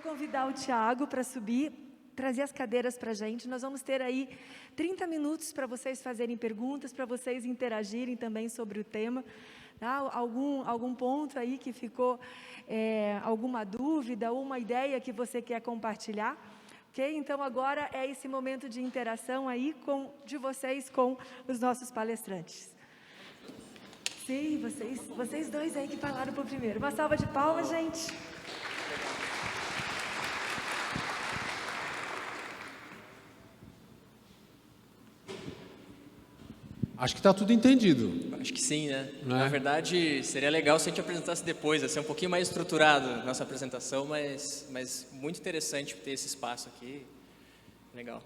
convidar o Thiago para subir, trazer as cadeiras para a gente. Nós vamos ter aí 30 minutos para vocês fazerem perguntas, para vocês interagirem também sobre o tema. Tá? Algum ponto aí que ficou, alguma dúvida ou uma ideia que você quer compartilhar? Ok? Então agora é esse momento de interação aí de vocês com os nossos palestrantes. Sim, vocês dois aí que falaram por primeiro. Uma salva de palmas, gente. Acho que está tudo entendido. Acho que sim, né? Não é? Na verdade, seria legal se a gente apresentasse depois, assim, um pouquinho mais estruturado a nossa apresentação, mas muito interessante ter esse espaço aqui. Legal.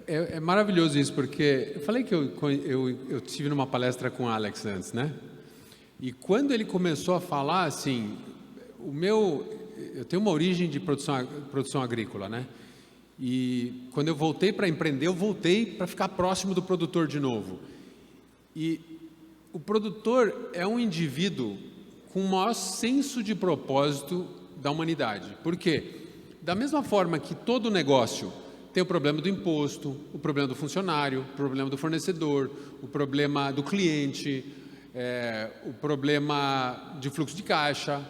É maravilhoso isso, porque eu falei que eu tive numa palestra com o Alex antes, né? E quando ele começou a falar, assim, eu tenho uma origem de produção agrícola, né? E quando eu voltei para empreender, eu voltei para ficar próximo do produtor de novo. E o produtor é um indivíduo com o maior senso de propósito da humanidade. Por quê? Da mesma forma que todo negócio tem o problema do imposto, o problema do funcionário, o problema do fornecedor, o problema do cliente, o problema de fluxo de caixa.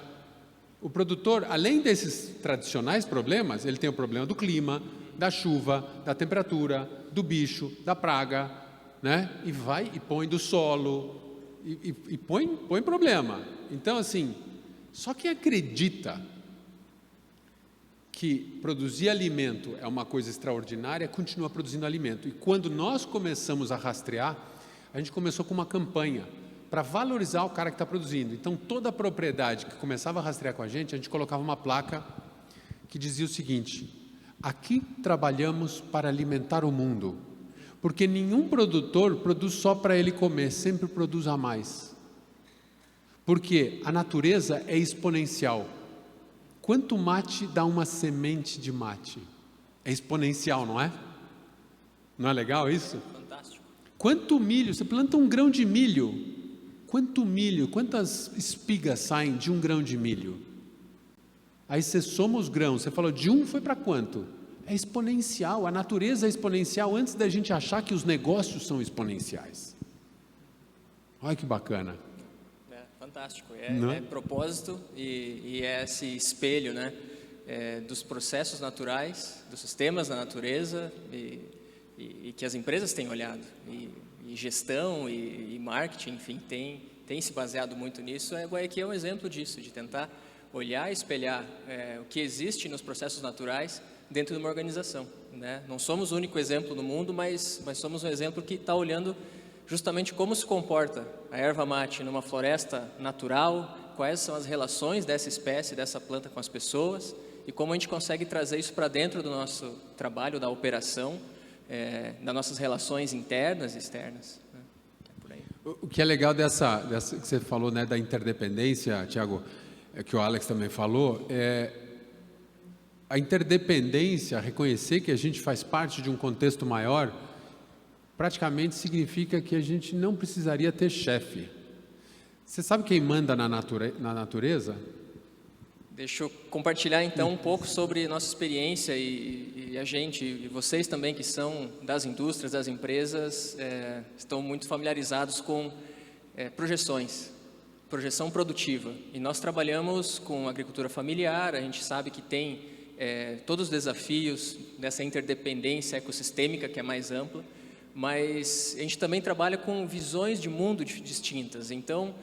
O produtor, além desses tradicionais problemas, ele tem o problema do clima, da chuva, da temperatura, do bicho, da praga, né? E vai e põe do solo, e põe problema. Então, assim, só quem acredita que produzir alimento é uma coisa extraordinária, continua produzindo alimento. E quando nós começamos a rastrear, a gente começou com uma campanha para valorizar o cara que está produzindo. Então, toda a propriedade que começava a rastrear com a gente colocava uma placa que dizia o seguinte: aqui trabalhamos para alimentar o mundo, porque nenhum produtor produz só para ele comer, sempre produz a mais. Porque a natureza é exponencial. Quanto mate dá uma semente de mate? É exponencial, não é? Não é legal isso? Fantástico. Quanto milho, você planta um grão de milho, quantas espigas saem de um grão de milho? Aí você soma os grãos, você falou de um foi para quanto? É exponencial, a natureza é exponencial antes da gente achar que os negócios são exponenciais. Olha que bacana. Fantástico, é propósito e é esse espelho, né, dos processos naturais, dos sistemas da natureza e que as empresas têm olhado, e gestão e marketing, enfim, tem se baseado muito nisso. A Guayaki é um exemplo disso, de tentar olhar e espelhar o que existe nos processos naturais dentro de uma organização, né? Não somos o único exemplo no mundo, mas somos um exemplo que está olhando justamente como se comporta a erva mate numa floresta natural, quais são as relações dessa espécie, dessa planta com as pessoas, e como a gente consegue trazer isso para dentro do nosso trabalho, da operação, das nossas relações internas e externas, né? Por aí. O que é legal dessa que você falou, né, da interdependência, Thiago, que o Alex também falou, a interdependência, reconhecer que a gente faz parte de um contexto maior, praticamente significa que a gente não precisaria ter chefe. Você sabe quem manda na natureza? Deixa eu compartilhar então um pouco sobre nossa experiência e a gente, e vocês também que são das indústrias, das empresas, estão muito familiarizados com projeção produtiva. E nós trabalhamos com agricultura familiar, a gente sabe que tem todos os desafios dessa interdependência ecossistêmica que é mais ampla, mas a gente também trabalha com visões de mundo distintas. Então,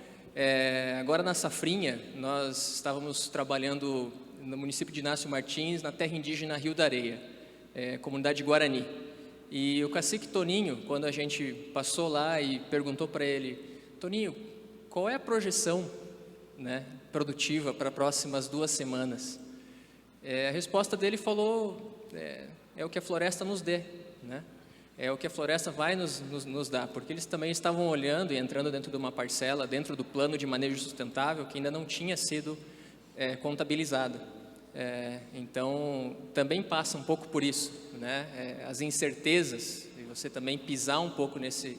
agora na Safrinha, nós estávamos trabalhando no município de Inácio Martins, na terra indígena Rio da Areia, comunidade Guarani. E o cacique Toninho, quando a gente passou lá e perguntou para ele: Toninho, qual é a projeção, né, produtiva para as próximas 2 semanas? A resposta dele falou: é o que a floresta nos dê, né? É o que a floresta vai nos dar, porque eles também estavam olhando e entrando dentro de uma parcela, dentro do plano de manejo sustentável, que ainda não tinha sido contabilizada. Então, também passa um pouco por isso, né? As incertezas, e você também pisar um pouco nesse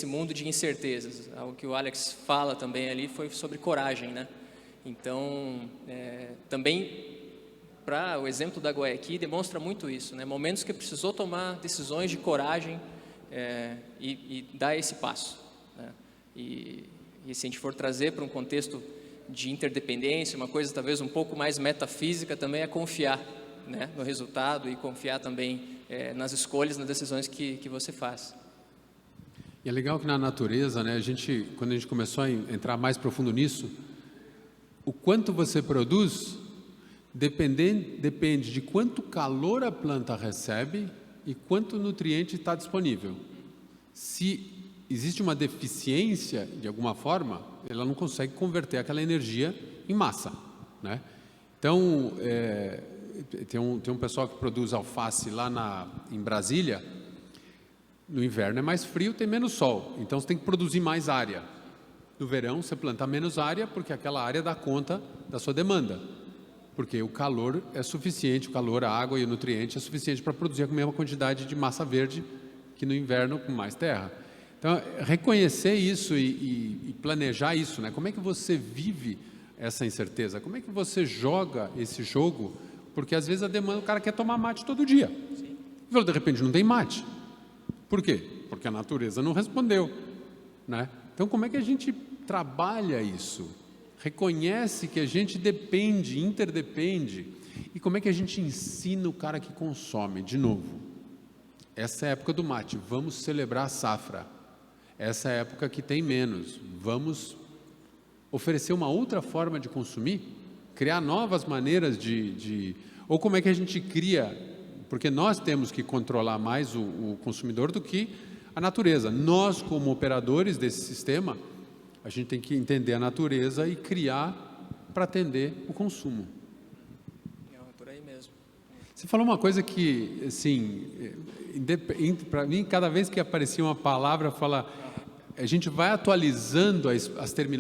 mundo de incertezas. Algo que o Alex fala também ali foi sobre coragem, né? Então, também o exemplo da Guayaqui demonstra muito isso, né? Momentos que precisou tomar decisões de coragem e dar esse passo, né? E se a gente for trazer para um contexto de interdependência, uma coisa talvez um pouco mais metafísica também, é confiar, né, no resultado e confiar também nas escolhas, nas decisões que você faz. E é legal que na natureza, né, quando a gente começou a entrar mais profundo nisso, o quanto você produz depende de quanto calor a planta recebe e quanto nutriente está disponível. Se existe uma deficiência, de alguma forma, ela não consegue converter aquela energia em massa, né? Então, tem um pessoal que produz alface lá em Brasília. No inverno é mais frio, tem menos sol, então você tem que produzir mais área. No verão você planta menos área, porque aquela área dá conta da sua demanda, porque o calor é suficiente, o calor, a água e o nutriente é suficiente para produzir a mesma quantidade de massa verde que no inverno com mais terra. Então, reconhecer isso e planejar isso, né? Como é que você vive essa incerteza? Como é que você joga esse jogo? Porque às vezes a demanda, o cara quer tomar mate todo dia. Sim. De repente não tem mate. Por quê? Porque a natureza não respondeu, né? Então, como é que a gente trabalha isso? Reconhece que a gente depende, interdepende. E como é que a gente ensina o cara que consome? De novo, essa é a época do mate, vamos celebrar a safra. Essa é a época que tem menos, vamos oferecer uma outra forma de consumir, criar novas maneiras ou como é que a gente cria, porque nós temos que controlar mais o consumidor do que a natureza. Nós, como operadores desse sistema, a gente tem que entender a natureza e criar para atender o consumo. É por aí mesmo. Você falou uma coisa que, assim, para mim, cada vez que aparecia uma palavra, a gente vai atualizando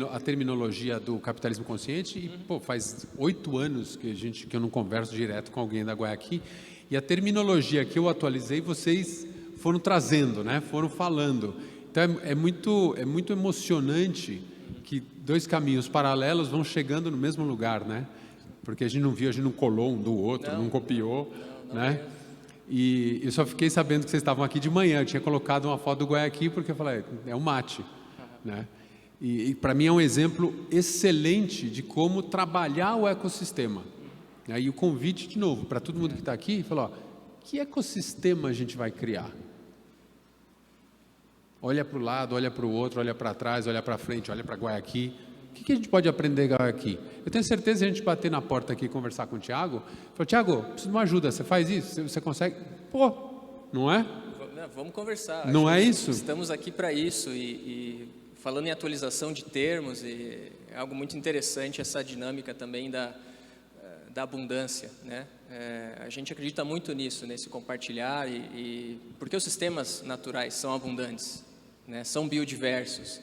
a terminologia do capitalismo consciente e, faz 8 anos que eu não converso direto com alguém da Guayaqui, e a terminologia que eu atualizei, vocês foram trazendo, né? Foram falando. Então, é muito emocionante que 2 caminhos paralelos vão chegando no mesmo lugar, né? Porque a gente não colou um do outro, não copiou, né? E eu só fiquei sabendo que vocês estavam aqui de manhã. Eu tinha colocado uma foto do Guayaqui porque eu falei, é um mate, né? E para mim é um exemplo excelente de como trabalhar o ecossistema. E o convite, de novo, para todo mundo que está aqui, falou, que ecossistema a gente vai criar? Olha para o lado, olha para o outro, olha para trás, olha para frente, olha para Guayaqui. O que a gente pode aprender aqui? Eu tenho certeza que a gente bater na porta aqui e conversar com o Tiago, falou, Tiago, preciso de uma ajuda, você faz isso? Você consegue? Pô, não é? Vamos conversar. Não é isso? Estamos aqui para isso e falando em atualização de termos, é algo muito interessante essa dinâmica também da abundância, né? A gente acredita muito nisso, nesse compartilhar porque os sistemas naturais são abundantes, né? São biodiversos.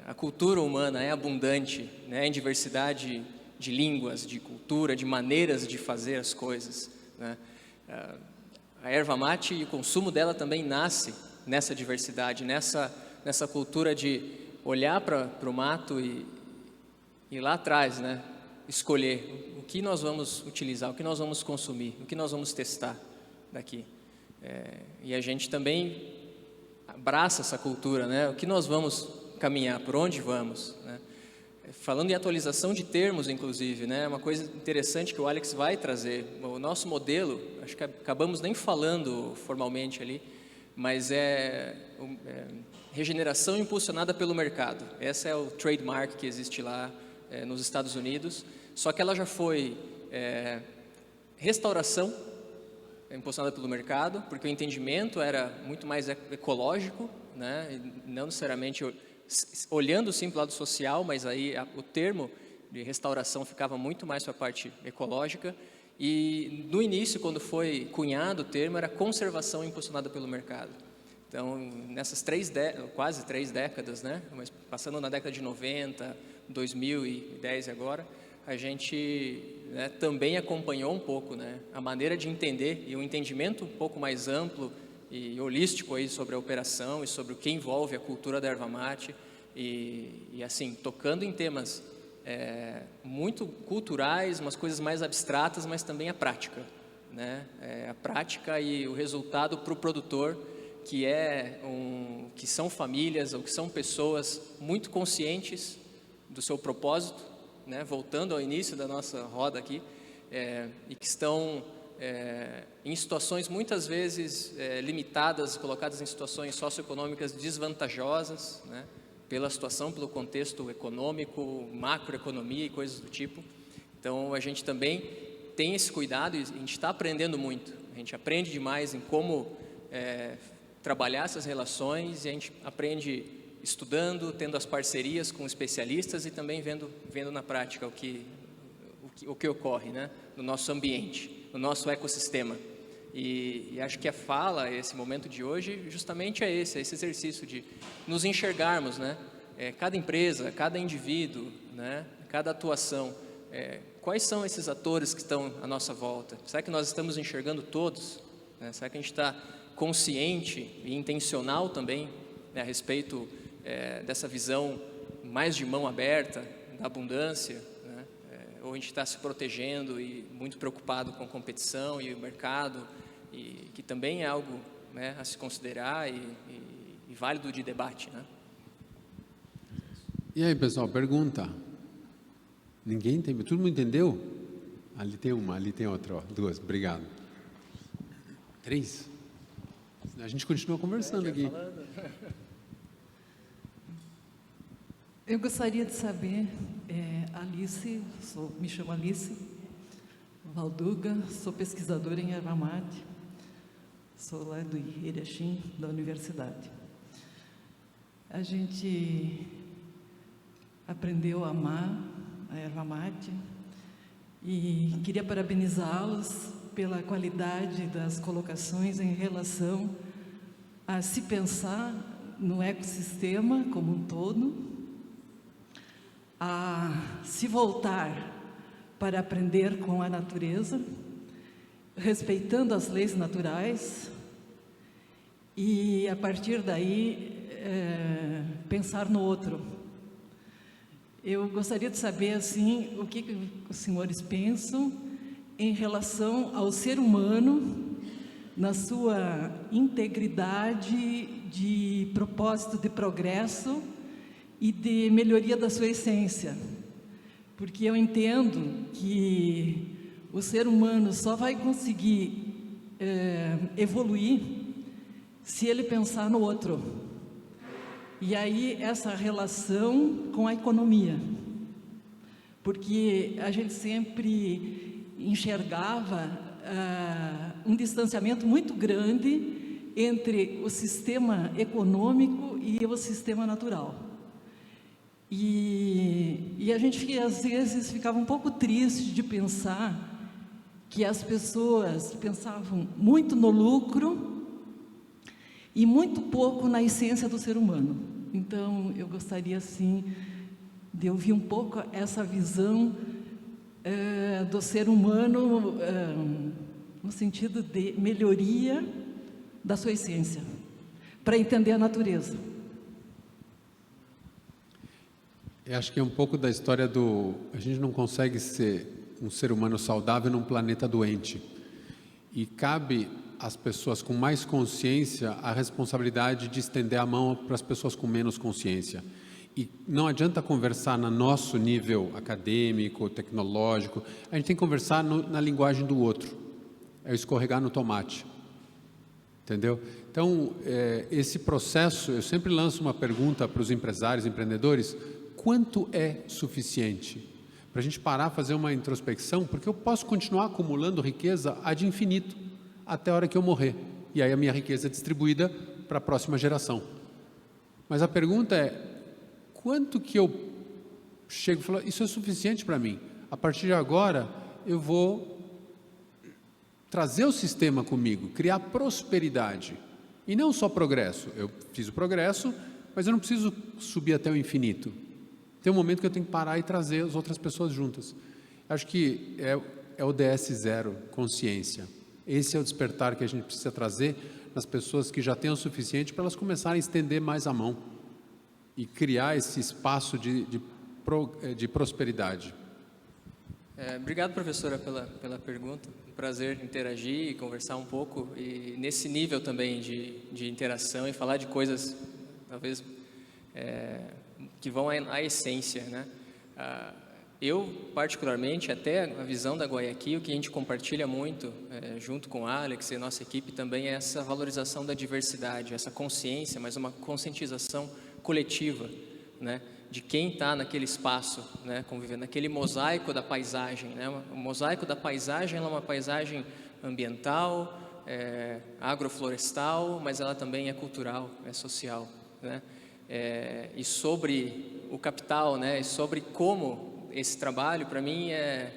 A cultura humana é abundante, né, em diversidade de línguas, de cultura, de maneiras de fazer as coisas, né? A erva mate e o consumo dela também nasce nessa diversidade, nessa cultura de olhar para o mato e lá atrás, né, escolher o que nós vamos utilizar, o que nós vamos consumir, o que nós vamos testar daqui. E a gente também abraça essa cultura, né? O que nós vamos caminhar, por onde vamos, né? Falando em atualização de termos, inclusive, né? Uma coisa interessante que o Alex vai trazer, o nosso modelo, acho que acabamos nem falando formalmente ali, mas regeneração impulsionada pelo mercado. Esse é o trademark que existe lá nos Estados Unidos, só que ela já foi restauração impulsionada pelo mercado, porque o entendimento era muito mais ecológico, né? E não necessariamente olhando sim para o lado social, mas aí o termo de restauração ficava muito mais para a parte ecológica. E no início, quando foi cunhado o termo, era conservação impulsionada pelo mercado. Então, nessas quase 3 décadas, né? Mas passando na década de 90, 2010 e agora, a gente, né, também acompanhou um pouco, né, a maneira de entender e um entendimento um pouco mais amplo e holístico aí sobre a operação e sobre o que envolve a cultura da erva mate e assim, tocando em temas muito culturais, umas coisas mais abstratas, mas também a prática, né? A prática e o resultado para o produtor, que são famílias ou que são pessoas muito conscientes do seu propósito, né? Voltando ao início da nossa roda aqui, e que estão em situações muitas vezes limitadas, colocadas em situações socioeconômicas desvantajosas, né? Pela situação, pelo contexto econômico, macroeconomia e coisas do tipo. Então, a gente também tem esse cuidado e a gente está aprendendo muito. A gente aprende demais em como trabalhar essas relações, e a gente aprende estudando, tendo as parcerias com especialistas e também vendo na prática o que ocorre, né, no nosso ambiente, no nosso ecossistema. E acho que a fala, esse momento de hoje, justamente é esse exercício de nos enxergarmos, né? Cada empresa, cada indivíduo, né? Cada atuação, quais são esses atores que estão à nossa volta? Será que nós estamos enxergando todos? Né? Será que a gente está consciente e intencional também, né, a respeito dessa visão mais de mão aberta, da abundância, né? Ou a gente está se protegendo e muito preocupado com a competição e o mercado, e que também é algo, né, a se considerar e válido de debate, né? E aí, pessoal, pergunta? Ninguém entendeu? Todo mundo entendeu? Ali tem uma, ali tem outra, ó, 2, obrigado. 3? A gente continua conversando aqui. Eu gostaria de saber, Alice, me chamo Alice Valduga, sou pesquisadora em erva mate, sou lá do Erechim, da universidade. A gente aprendeu a amar a erva mate e queria parabenizá-los pela qualidade das colocações em relação a se pensar no ecossistema como um todo, a se voltar para aprender com a natureza, respeitando as leis naturais e, a partir daí, pensar no outro. Eu gostaria de saber, assim, o que os senhores pensam em relação ao ser humano, na sua integridade de propósito de progresso e de melhoria da sua essência. Porque eu entendo que o ser humano só vai conseguir evoluir se ele pensar no outro. E aí essa relação com a economia. Porque a gente sempre enxergava um distanciamento muito grande entre o sistema econômico e o sistema natural. E a gente às vezes ficava um pouco triste de pensar que as pessoas pensavam muito no lucro e muito pouco na essência do ser humano. Então, eu gostaria, assim, de ouvir um pouco essa visão do ser humano no sentido de melhoria da sua essência, para entender a natureza. Eu acho que é um pouco da história a gente não consegue ser um ser humano saudável num planeta doente. E cabe às pessoas com mais consciência a responsabilidade de estender a mão para as pessoas com menos consciência. E não adianta conversar no nosso nível acadêmico, tecnológico, a gente tem que conversar na linguagem do outro. É escorregar no tomate. Entendeu? Então, esse processo, eu sempre lanço uma pergunta para os empresários, empreendedores: quanto é suficiente? Para a gente parar, fazer uma introspecção, porque eu posso continuar acumulando riqueza ad infinito, até a hora que eu morrer. E aí a minha riqueza é distribuída para a próxima geração. Mas a pergunta é, quanto que eu chego e falo, isso é suficiente para mim? A partir de agora, eu vou trazer o sistema comigo, criar prosperidade. E não só progresso. Eu fiz o progresso, mas eu não preciso subir até o infinito. Tem um momento que eu tenho que parar e trazer as outras pessoas juntas. Acho que é o DS0, consciência. Esse é o despertar que a gente precisa trazer nas pessoas que já têm o suficiente para elas começarem a estender mais a mão e criar esse espaço de de prosperidade? Obrigado, professora, pela pergunta. Um prazer interagir e conversar um pouco. E nesse nível também de interação e falar de coisas, talvez, que vão à essência, né? Eu, particularmente, até a visão da Guayaquil, o que a gente compartilha muito, junto com o Alex e a nossa equipe, também é essa valorização da diversidade, essa consciência, mas uma conscientização coletiva, né? De quem está naquele espaço, né, convivendo, naquele mosaico da paisagem, né? O mosaico da paisagem, ela é uma paisagem ambiental, agroflorestal, mas ela também é cultural, é social, né? E sobre o capital, né, e sobre como esse trabalho, para mim, é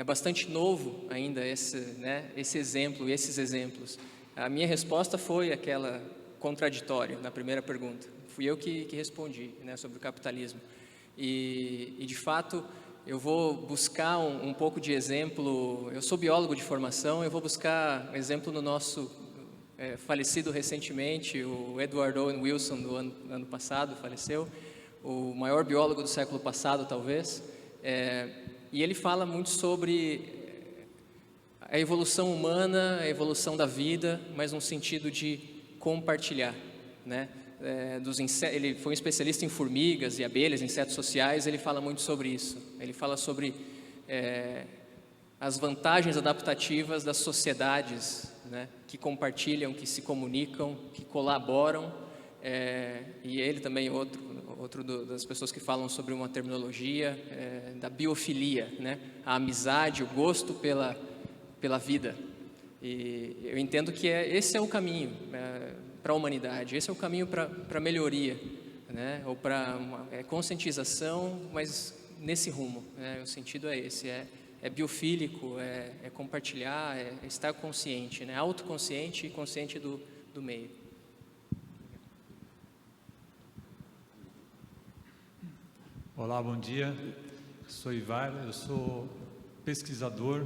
bastante novo ainda esse exemplo, esses exemplos. A minha resposta foi aquela contraditória na primeira pergunta. Fui eu que respondi, né, sobre o capitalismo. E de fato, eu vou buscar um pouco de exemplo. Eu sou biólogo de formação, eu vou buscar exemplo no nosso falecido recentemente, o Edward Owen Wilson, do ano passado, faleceu, o maior biólogo do século passado, talvez. E ele fala muito sobre a evolução humana, a evolução da vida, mas num sentido de compartilhar, né? Ele foi um especialista em formigas e abelhas, insetos sociais. Ele fala muito sobre isso. Ele fala sobre as vantagens adaptativas das sociedades, né, que compartilham, que se comunicam, que colaboram. E ele também outro das pessoas que falam sobre uma terminologia da biofilia, né, a amizade, o gosto pela vida. E eu entendo que esse é o caminho para a humanidade, esse é o caminho para a melhoria, né? Ou para conscientização, mas nesse rumo, né? O sentido é esse, é biofílico, é compartilhar, é estar consciente, né? Autoconsciente e consciente do meio. Olá, bom dia. Sou Ivar, eu sou pesquisador,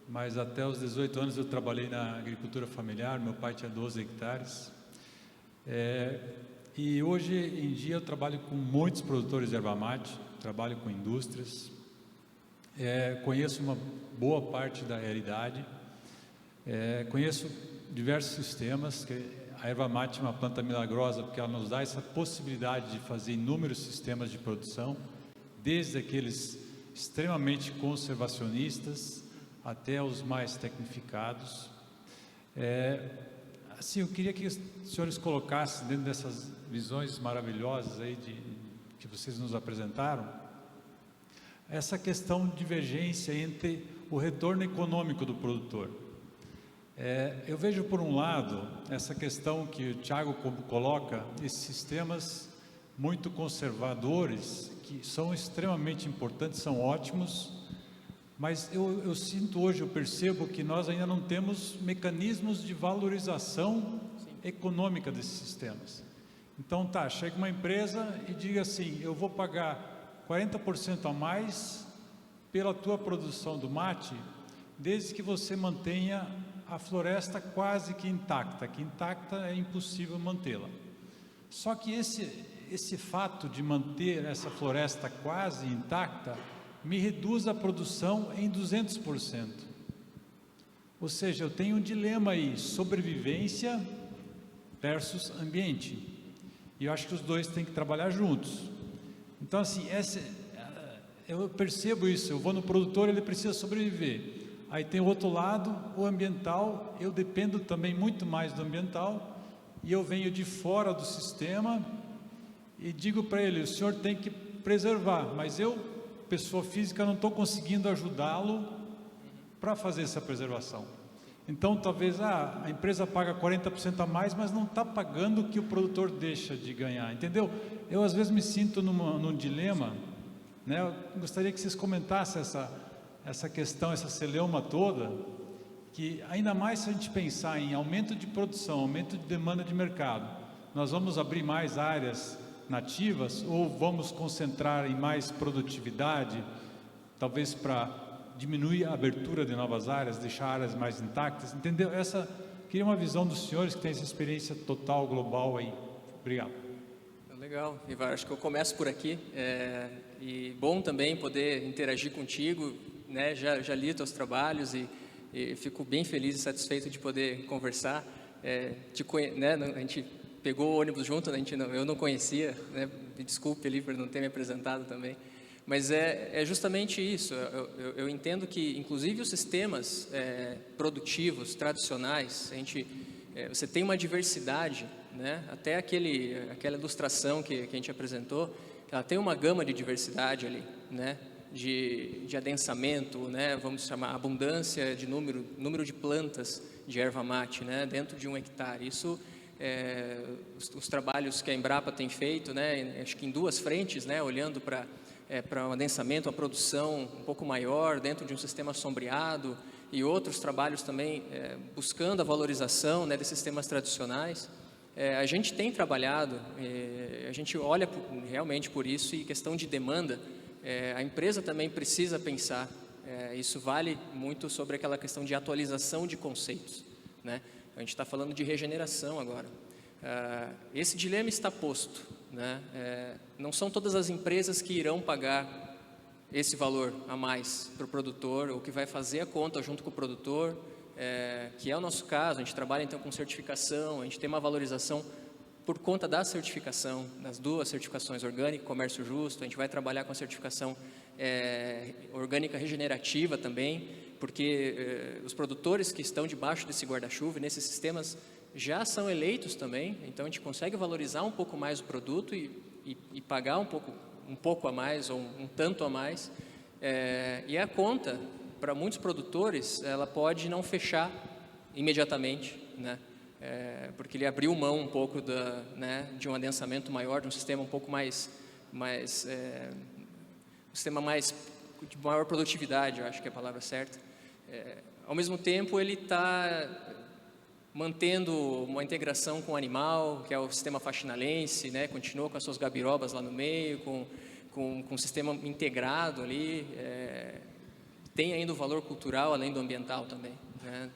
mas até os 18 anos eu trabalhei na agricultura familiar. Meu pai tinha 12 hectares. E hoje em dia eu trabalho com muitos produtores de erva mate, trabalho com indústrias, conheço uma boa parte da realidade, conheço diversos sistemas. A erva mate é uma planta milagrosa porque ela nos dá essa possibilidade de fazer inúmeros sistemas de produção, desde aqueles extremamente conservacionistas até os mais tecnificados. Assim, eu queria que os senhores colocassem dentro dessas visões maravilhosas aí que vocês nos apresentaram, essa questão de divergência entre o retorno econômico do produtor. Eu vejo, por um lado, essa questão que o Thiago coloca, esses sistemas muito conservadores, que são extremamente importantes, são ótimos, mas eu sinto hoje, eu percebo que nós ainda não temos mecanismos de valorização econômica desses sistemas. Então, chega uma empresa e diga assim: eu vou pagar 40% a mais pela tua produção do mate, desde que você mantenha a floresta quase que intacta é impossível mantê-la. Só que esse fato de manter essa floresta quase intacta me reduz a produção em 200%. Ou seja, eu tenho um dilema aí, sobrevivência versus ambiente. E eu acho que os dois têm que trabalhar juntos. Então, assim, eu percebo isso. Eu vou no produtor, ele precisa sobreviver. Aí tem o outro lado, o ambiental. Eu dependo também muito mais do ambiental. E eu venho de fora do sistema e digo para ele: o senhor tem que preservar, mas eu, pessoa física, não estou conseguindo ajudá-lo para fazer essa preservação. Então, talvez a empresa paga 40% a mais, mas não está pagando o que o produtor deixa de ganhar, entendeu? Eu, às vezes, me sinto num dilema, né? Eu gostaria que vocês comentassem essa questão, essa celeuma toda, que ainda mais se a gente pensar em aumento de produção, aumento de demanda de mercado, nós vamos abrir mais áreas nativas ou vamos concentrar em mais produtividade, talvez para diminuir a abertura de novas áreas, deixar áreas mais intactas, entendeu? Queria uma visão dos senhores que têm essa experiência total, global aí. Obrigado. Legal, Ivar, acho que eu começo por aqui. E bom também poder interagir contigo, né? Já li teus trabalhos e fico bem feliz e satisfeito de poder conversar. Né? A gente pegou o ônibus junto, né? Eu não conhecia, né? Me desculpe ali por não ter me apresentado também. Mas é justamente isso. Eu entendo que, inclusive, os sistemas produtivos tradicionais, você tem uma diversidade, né? Até aquela ilustração que a gente apresentou, ela tem uma gama de diversidade ali, né? De adensamento, né? Vamos chamar abundância de número de plantas de erva mate, né? Dentro de 1 hectare. Isso, os trabalhos que a Embrapa tem feito, né? Acho que em 2 frentes, né? Olhando para um adensamento, uma produção um pouco maior dentro de um sistema sombreado, e outros trabalhos também buscando a valorização, né, desses sistemas tradicionais. A gente tem trabalhado, a gente olha realmente por isso, e questão de demanda, a empresa também precisa pensar, isso vale muito sobre aquela questão de atualização de conceitos, né? A gente está falando de regeneração agora. Esse dilema está posto, né? Não são todas as empresas que irão pagar esse valor a mais para o produtor, ou que vai fazer a conta junto com o produtor, que é o nosso caso. A gente trabalha então com certificação, a gente tem uma valorização por conta da certificação, das 2 certificações, orgânica e comércio justo. A gente vai trabalhar com a certificação orgânica regenerativa também, porque os produtores que estão debaixo desse guarda-chuva, nesses sistemas, já são eleitos também, então a gente consegue valorizar um pouco mais o produto e pagar um pouco a mais, ou um tanto a mais, e a conta, para muitos produtores, ela pode não fechar imediatamente, né? Porque ele abriu mão um pouco né, de um adensamento maior, de um sistema um pouco mais um sistema de maior produtividade, eu acho que é a palavra certa. Ao mesmo tempo, ele está mantendo uma integração com o animal, que é o sistema faxinalense, né? Continua com as suas gabirobas lá no meio, com um sistema integrado ali, tem ainda o valor cultural além do ambiental também, né?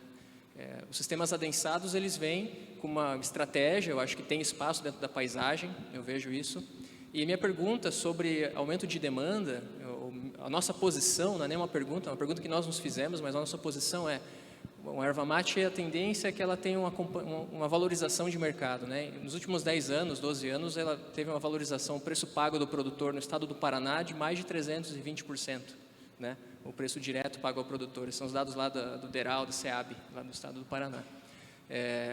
Os sistemas adensados, eles vêm com uma estratégia, eu acho que tem espaço dentro da paisagem, eu vejo isso. E minha pergunta sobre aumento de demanda, a nossa posição, não é nem uma pergunta, é uma pergunta que nós nos fizemos, mas a nossa posição a erva mate, a tendência é que ela tenha uma valorização de mercado, né? Nos últimos 10 anos, 12 anos, ela teve uma valorização, o preço pago do produtor no estado do Paraná de mais de 320%, né? O preço direto pago ao produtor. São os dados lá do DERAL, do SEAB, lá do estado do Paraná.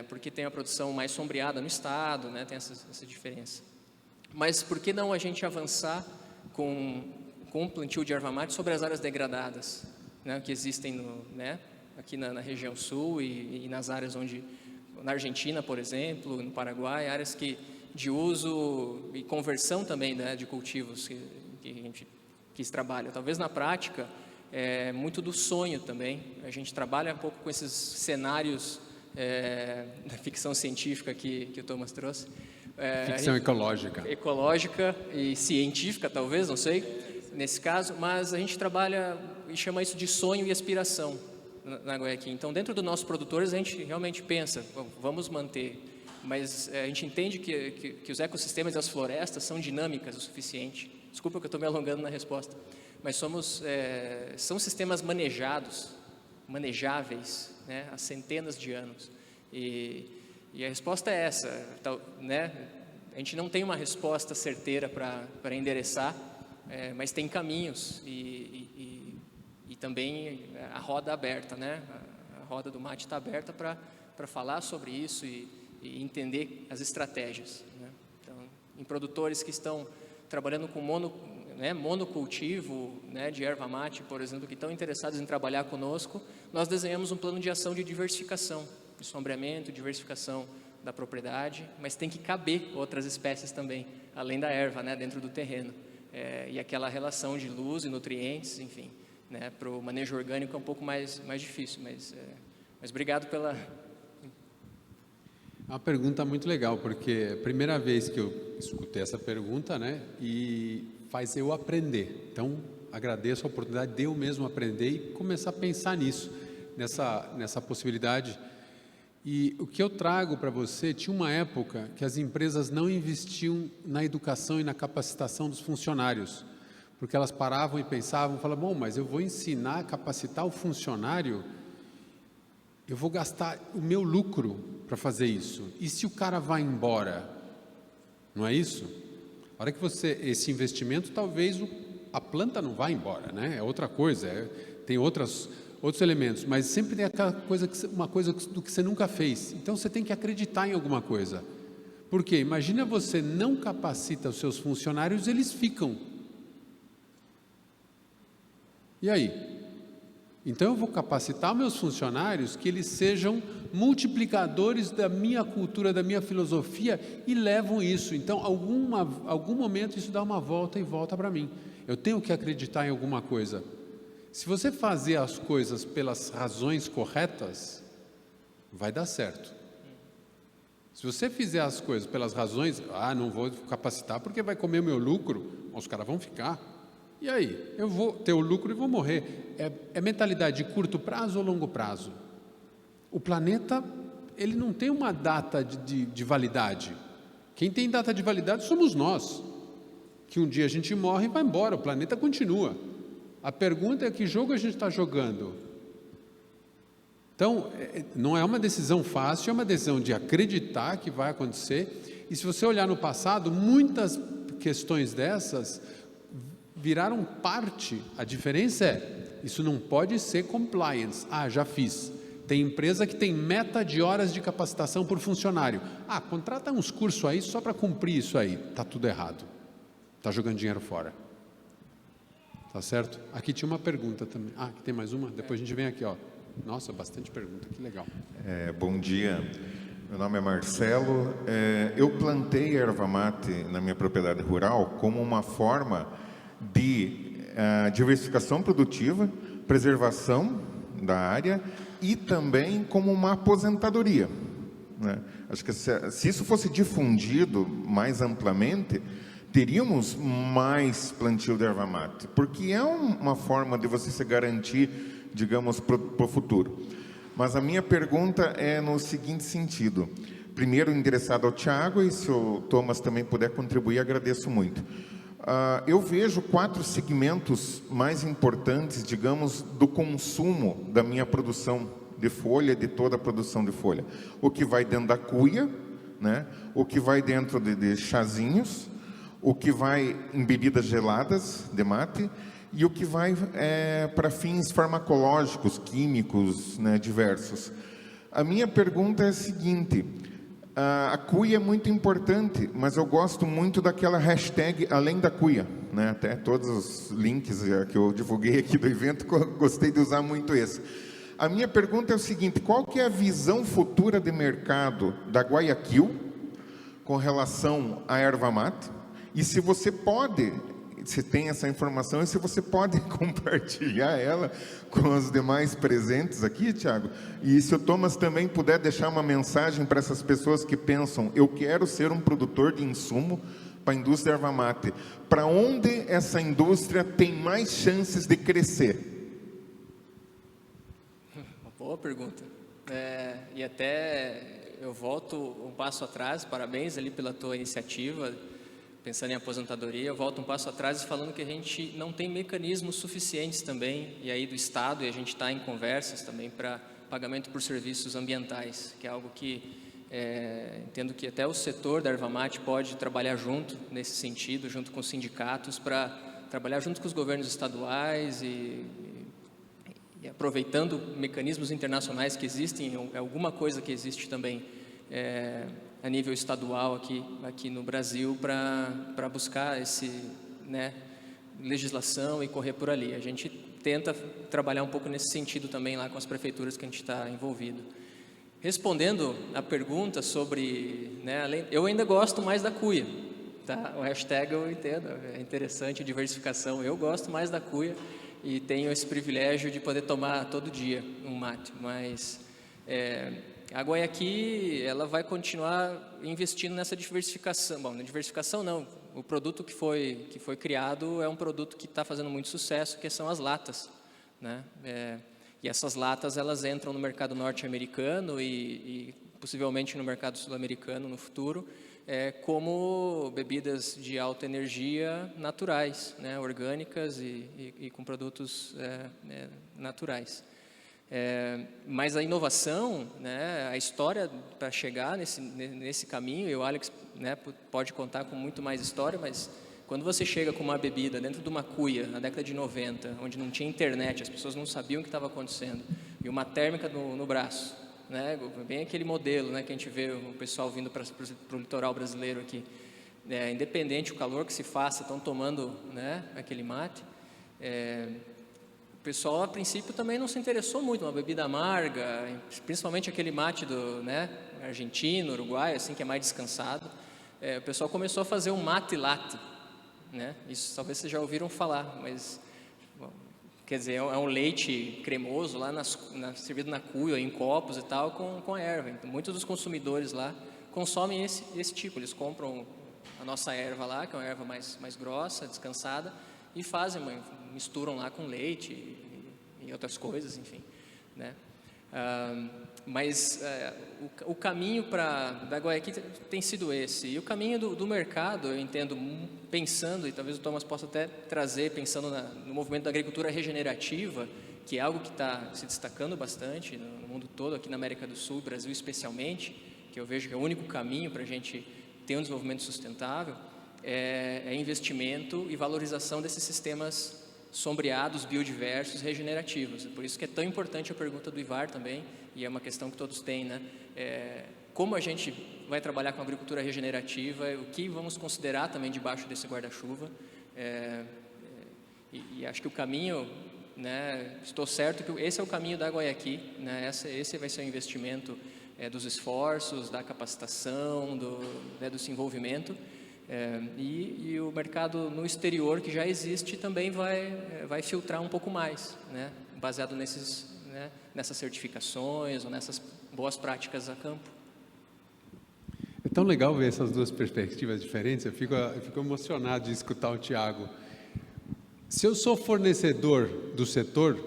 Porque tem a produção mais sombreada no estado, né? Tem essa diferença. Mas por que não a gente avançar com o plantio de erva mate sobre as áreas degradadas, né? Que existem aqui na região sul e nas áreas na Argentina, por exemplo, no Paraguai, áreas de uso e conversão também, né, de cultivos que a gente trabalha. Talvez na prática, muito do sonho também. A gente trabalha um pouco com esses cenários da ficção científica que o Thomas trouxe. Ficção ecológica. Ecológica e científica, talvez, não sei, nesse caso, mas a gente trabalha e chama isso de sonho e aspiração na Guaiaqui. Então, dentro dos nossos produtores, a gente realmente pensa, vamos manter, mas a gente entende que os ecossistemas e as florestas são dinâmicas o suficiente. Desculpa que eu estou me alongando na resposta, mas são sistemas manejáveis, né, há centenas de anos. E a resposta é essa, né? A gente não tem uma resposta certeira para endereçar, mas tem caminhos e também a roda aberta, né? A roda do mate está aberta para falar sobre isso e entender as estratégias, né? Então, em produtores que estão trabalhando com monocultivo, né, de erva mate, por exemplo, que estão interessados em trabalhar conosco, nós desenhamos um plano de ação de diversificação, de sombreamento, diversificação da propriedade, mas tem que caber outras espécies também, além da erva, né, dentro do terreno. E aquela relação de luz e nutrientes, enfim, né, para o manejo orgânico é um pouco mais difícil, mas obrigado pela... É uma pergunta muito legal, porque é a primeira vez que eu escutei essa pergunta, né, e faz eu aprender. Então, agradeço a oportunidade de eu mesmo aprender e começar a pensar nisso, nessa possibilidade. E o que eu trago para você, tinha uma época que as empresas não investiam na educação e na capacitação dos funcionários, porque elas paravam e pensavam, falavam, bom, mas eu vou ensinar a capacitar o funcionário, eu vou gastar o meu lucro para fazer isso. E se o cara vai embora? Não é isso? A hora que esse investimento, talvez a planta não vá embora, né? É outra coisa, tem outros elementos, mas sempre tem aquela coisa, uma coisa do que você nunca fez. Então você tem que acreditar em alguma coisa. Porque imagina você não capacita os seus funcionários, eles ficam. E aí? Então eu vou capacitar meus funcionários que eles sejam multiplicadores da minha cultura, da minha filosofia e levam isso. Então, algum momento isso dá uma volta e volta para mim. Eu tenho que acreditar em alguma coisa. Se você fazer as coisas pelas razões corretas, vai dar certo. Se você fizer as coisas pelas razões, não vou capacitar porque vai comer o meu lucro, os caras vão ficar. E aí? Eu vou ter o lucro e vou morrer. É mentalidade de curto prazo ou longo prazo? O planeta, ele não tem uma data de validade. Quem tem data de validade somos nós. Que um dia a gente morre e vai embora, o planeta continua. A pergunta é que jogo a gente está jogando? Então, não é uma decisão fácil, é uma decisão de acreditar que vai acontecer. E se você olhar no passado, muitas questões dessas viraram parte. A diferença isso não pode ser compliance. Já fiz. Tem empresa que tem meta de horas de capacitação por funcionário. Contrata uns cursos aí só para cumprir isso aí. Está tudo errado. Está jogando dinheiro fora. Tá certo? Aqui tinha uma pergunta também. Aqui tem mais uma? Depois a gente vem aqui, ó. Nossa, bastante pergunta, que legal. Bom dia. Meu nome é Marcelo. Eu plantei erva mate na minha propriedade rural como uma forma de diversificação produtiva, preservação da área e também como uma aposentadoria, né? Acho que se isso fosse difundido mais amplamente, teríamos mais plantio de erva mate, porque é uma forma de você se garantir, digamos, para o futuro. Mas a minha pergunta é no seguinte sentido. Primeiro, endereçado ao Tiago, e se o Thomas também puder contribuir, agradeço muito. Eu vejo 4 segmentos mais importantes, digamos, do consumo da minha produção de folha, de toda a produção de folha. O que vai dentro da cuia, né? O que vai dentro de chazinhos, o que vai em bebidas geladas de mate e o que vai para fins farmacológicos, químicos, né, diversos. A minha pergunta é a seguinte: a cuia é muito importante, mas eu gosto muito daquela hashtag além da cuia, né? Até todos os links que eu divulguei aqui do evento, gostei de usar muito esse. A minha pergunta é o seguinte: qual que é a visão futura de mercado da Guayaquil com relação à erva mate? E se você pode, se tem essa informação, e se você pode compartilhar ela com os demais presentes aqui, Tiago, e se o Thomas também puder deixar uma mensagem para essas pessoas que pensam, eu quero ser um produtor de insumo para a indústria erva mate, para onde essa indústria tem mais chances de crescer? Uma boa pergunta. E até eu volto um passo atrás, parabéns ali pela tua iniciativa, pensando em aposentadoria, eu volto um passo atrás falando que a gente não tem mecanismos suficientes também, e aí do Estado, e a gente está em conversas também para pagamento por serviços ambientais, que é algo que entendo que até o setor da erva mate pode trabalhar junto nesse sentido, junto com os sindicatos, para trabalhar junto com os governos estaduais e aproveitando mecanismos internacionais que existem, alguma coisa que existe também a nível estadual aqui no Brasil para buscar legislação e correr por ali. A gente tenta trabalhar um pouco nesse sentido também lá com as prefeituras que a gente está envolvido. Respondendo a pergunta sobre, eu ainda gosto mais da cuia, tá? O hashtag eu entendo, é interessante, diversificação. Eu gosto mais da cuia e tenho esse privilégio de poder tomar todo dia um mate, mas a Guayaqui, ela vai continuar investindo nessa diversificação. Bom, na diversificação não, o produto que foi criado é um produto que está fazendo muito sucesso, que são as latas, né? E E essas latas, elas entram no mercado norte-americano e possivelmente no mercado sul-americano no futuro, como bebidas de alta energia naturais, né, orgânicas e com produtos naturais. Mas a inovação, né, a história para chegar nesse caminho, e o Alex, né, pode contar com muito mais história, mas quando você chega com uma bebida dentro de uma cuia, na década de 90, onde não tinha internet, as pessoas não sabiam o que estava acontecendo, e uma térmica no braço, né, bem aquele modelo, né, que a gente vê o pessoal vindo para o litoral brasileiro aqui, independente o calor que se faça, estão tomando, né, aquele mate. O pessoal, a princípio, também não se interessou muito, uma bebida amarga, principalmente aquele mate né, argentino, uruguaio, assim, que é mais descansado. O pessoal começou a fazer um mate latte, né? Isso talvez vocês já ouviram falar, mas, bom, quer dizer, é um leite cremoso lá servido na cuia, em copos e tal, com a erva. Então, muitos dos consumidores lá consomem esse tipo, eles compram a nossa erva lá, que é uma erva mais grossa, descansada, e misturam lá com leite e outras coisas, enfim, né? Mas o caminho da Guayaki tem sido esse. E o caminho do mercado, eu entendo, pensando, e talvez o Thomas possa até trazer, pensando no movimento da agricultura regenerativa, que é algo que está se destacando bastante no mundo todo, aqui na América do Sul, Brasil especialmente, que eu vejo que é o único caminho para a gente ter um desenvolvimento sustentável, é investimento e valorização desses sistemas sombreados, biodiversos, regenerativos. Por isso que é tão importante a pergunta do Ivar também, e é uma questão que todos têm, né? Como a gente vai trabalhar com a agricultura regenerativa, o que vamos considerar também debaixo desse guarda-chuva. E acho que o caminho, né, estou certo que esse é o caminho da Guayaki, né? Esse vai ser o investimento dos esforços, da capacitação, do desenvolvimento. E o mercado no exterior que já existe também vai filtrar um pouco mais, né, baseado nessas certificações ou nessas boas práticas a campo. É tão legal ver essas duas perspectivas diferentes, eu fico emocionado de escutar o Tiago. Se eu sou fornecedor do setor,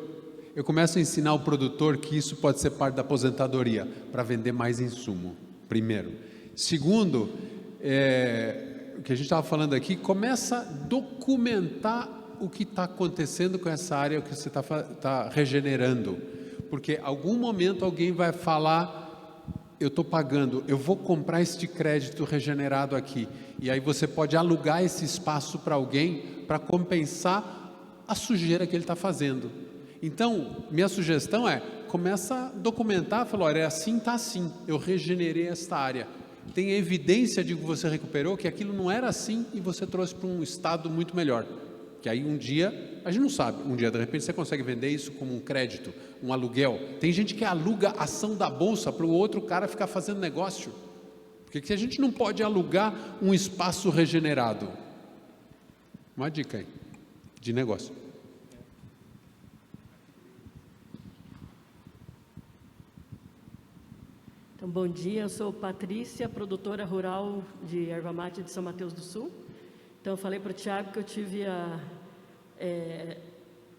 eu começo a ensinar o produtor que isso pode ser parte da aposentadoria, para vender mais insumo, primeiro. Segundo, o que a gente estava falando aqui, começa a documentar o que está acontecendo com essa área que você está regenerando, porque algum momento alguém vai falar, eu estou pagando, eu vou comprar este crédito regenerado aqui, e aí você pode alugar esse espaço para alguém para compensar a sujeira que ele está fazendo. Então, minha sugestão começa a documentar, falar, olha, assim está assim, eu regenerei esta área. Tem evidência de que você recuperou, que aquilo não era assim e você trouxe para um estado muito melhor. Que aí um dia, a gente não sabe, um dia de repente você consegue vender isso como um crédito, um aluguel. Tem gente que aluga ação da bolsa para o outro cara ficar fazendo negócio. Porque a gente não pode alugar um espaço regenerado. Uma dica aí, de negócio. Então, bom dia, eu sou Patrícia, produtora rural de erva mate de São Mateus do Sul. Então, eu falei para o Tiago que eu tive a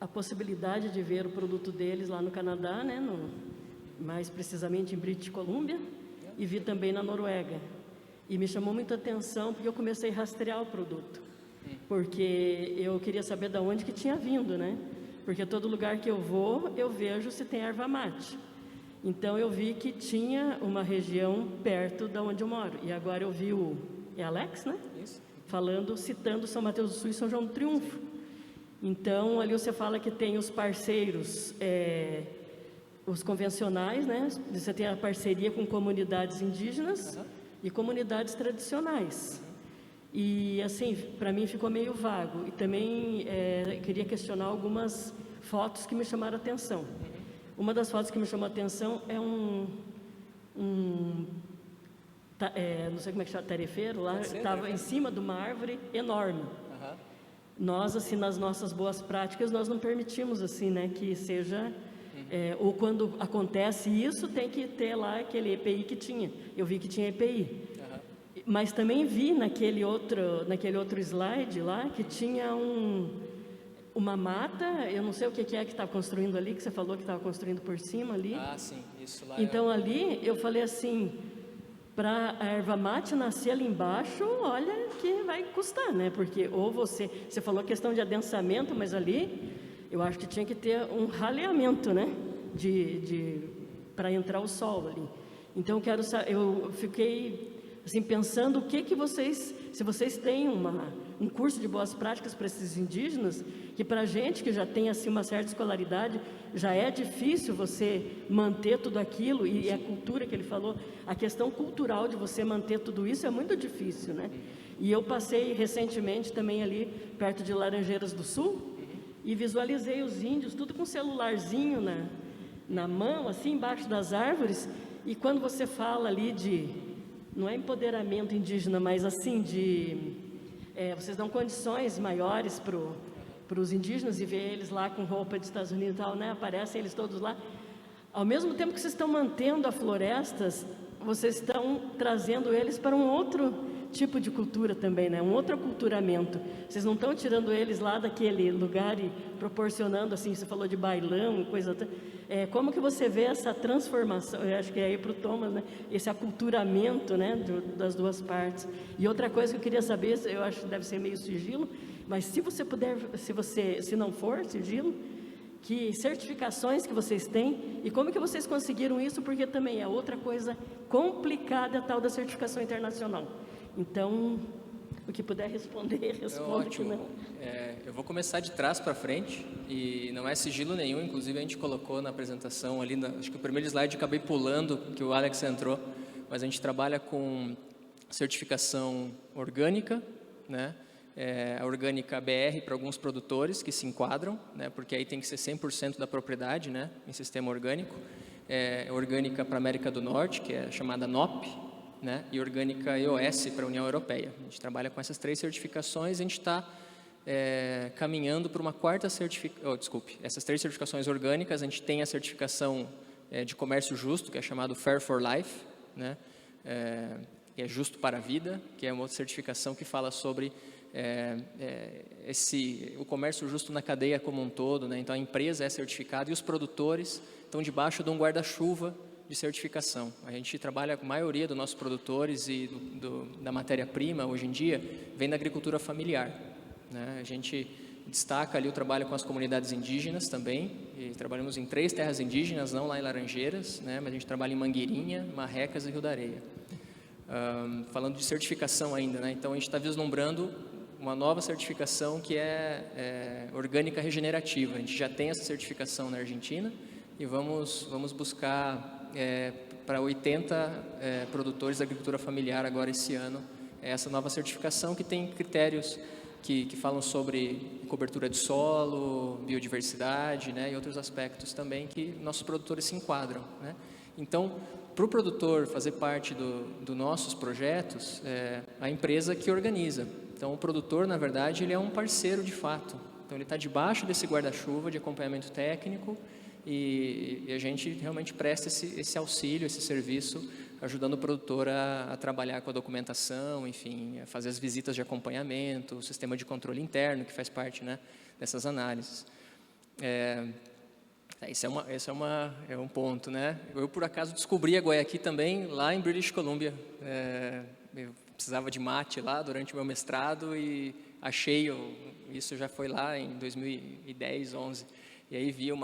possibilidade de ver o produto deles lá no Canadá, né, mais precisamente em British Columbia, e vi também na Noruega. E me chamou muita atenção porque eu comecei a rastrear o produto, porque eu queria saber de onde que tinha vindo, né? Porque todo lugar que eu vou, eu vejo se tem erva mate. Então, eu vi que tinha uma região perto da onde eu moro. E agora eu vi Alex, né? Isso. Citando São Mateus do Sul e São João do Triunfo. Então, ali você fala que tem os parceiros, os convencionais, né? Você tem a parceria com comunidades indígenas e comunidades tradicionais. E, assim, para mim ficou meio vago. E também queria questionar algumas fotos que me chamaram a atenção. Uma das fotos que me chamou a atenção é não sei como é que chama, tarefeiro lá, estava em cima de uma árvore enorme. Nós, assim, nas nossas boas práticas, nós não permitimos, assim, né, que seja, ou quando acontece isso, tem que ter lá aquele EPI que tinha. Eu vi que tinha EPI. Mas também vi naquele outro slide lá, que tinha uma mata, eu não sei o que é que está construindo ali, que você falou que estava construindo por cima ali. Ah, sim, isso lá. Então ali eu falei assim, para a erva mate nascer ali embaixo, olha que vai custar, né? Porque ou você falou questão de adensamento, mas ali eu acho que tinha que ter um raleamento, né? Para entrar o sol ali. Então eu fiquei assim pensando o que vocês, se vocês têm um curso de boas práticas para esses indígenas, que para a gente que já tem assim uma certa escolaridade, já é difícil você manter tudo aquilo, e a cultura que ele falou, a questão cultural de você manter tudo isso é muito difícil, né? E eu passei recentemente também ali perto de Laranjeiras do Sul e visualizei os índios tudo com um celularzinho na mão, assim embaixo das árvores, e quando você fala ali não é empoderamento indígena, mas assim vocês dão condições maiores para os indígenas e ver eles lá com roupa de Estados Unidos e tal, né? Aparecem eles todos lá. Ao mesmo tempo que vocês estão mantendo as florestas, vocês estão trazendo eles para um outro tipo de cultura também, né? Um outro aculturamento. Vocês não estão tirando eles lá daquele lugar e proporcionando, assim, você falou de bailão, coisa... como que você vê essa transformação? Eu acho que é aí para o Thomas, né? Esse aculturamento, né? Das duas partes. E outra coisa que eu queria saber, eu acho que deve ser meio sigilo, mas se você puder, se não for sigilo, que certificações que vocês têm e como que vocês conseguiram isso, porque também é outra coisa complicada a tal da certificação internacional. Então, o que puder responder, responda. Ótimo. Eu vou começar de trás para frente, e não é sigilo nenhum, inclusive a gente colocou na apresentação ali, acho que o primeiro slide acabei pulando, que o Alex entrou, mas a gente trabalha com certificação orgânica, né? A orgânica BR para alguns produtores que se enquadram, né? Porque aí tem que ser 100% da propriedade, né? Em sistema orgânico. Orgânica para a América do Norte, que é chamada NOP, né? E orgânica EOS para a União Europeia. A gente trabalha com essas 3 certificações, a gente está caminhando para uma quarta certificação, essas 3 certificações orgânicas, a gente tem a certificação de comércio justo, que é chamado Fair for Life, né? Que é justo para a vida, que é uma outra certificação que fala sobre o comércio justo na cadeia como um todo, né? Então a empresa é certificada e os produtores estão debaixo de um guarda-chuva de certificação. A gente trabalha, a maioria dos nossos produtores e da matéria-prima, hoje em dia, vem da agricultura familiar, né? A gente destaca ali o trabalho com as comunidades indígenas também, e trabalhamos em 3 terras indígenas, não lá em Laranjeiras, né? Mas a gente trabalha em Mangueirinha, Marrecas e Rio da Areia. Falando de certificação ainda, né? Então a gente está vislumbrando uma nova certificação que é orgânica regenerativa. A gente já tem essa certificação na Argentina e vamos buscar para 80 produtores da agricultura familiar agora esse ano, essa nova certificação que tem critérios que falam sobre cobertura de solo, biodiversidade, né, e outros aspectos também que nossos produtores se enquadram, né? Então, para o produtor fazer parte dos nossos projetos, a empresa que organiza. Então, o produtor, na verdade, ele é um parceiro de fato. Então, ele está debaixo desse guarda-chuva de acompanhamento técnico e a gente realmente presta esse auxílio, esse serviço, ajudando o produtor a trabalhar com a documentação, enfim, a fazer as visitas de acompanhamento, o sistema de controle interno, que faz parte, né, dessas análises. Esse é um ponto, né? Eu, por acaso, descobri a Guayaqui também lá em British Columbia. Eu precisava de mate lá durante o meu mestrado e achei, isso já foi lá em 2010, 11, e aí vi o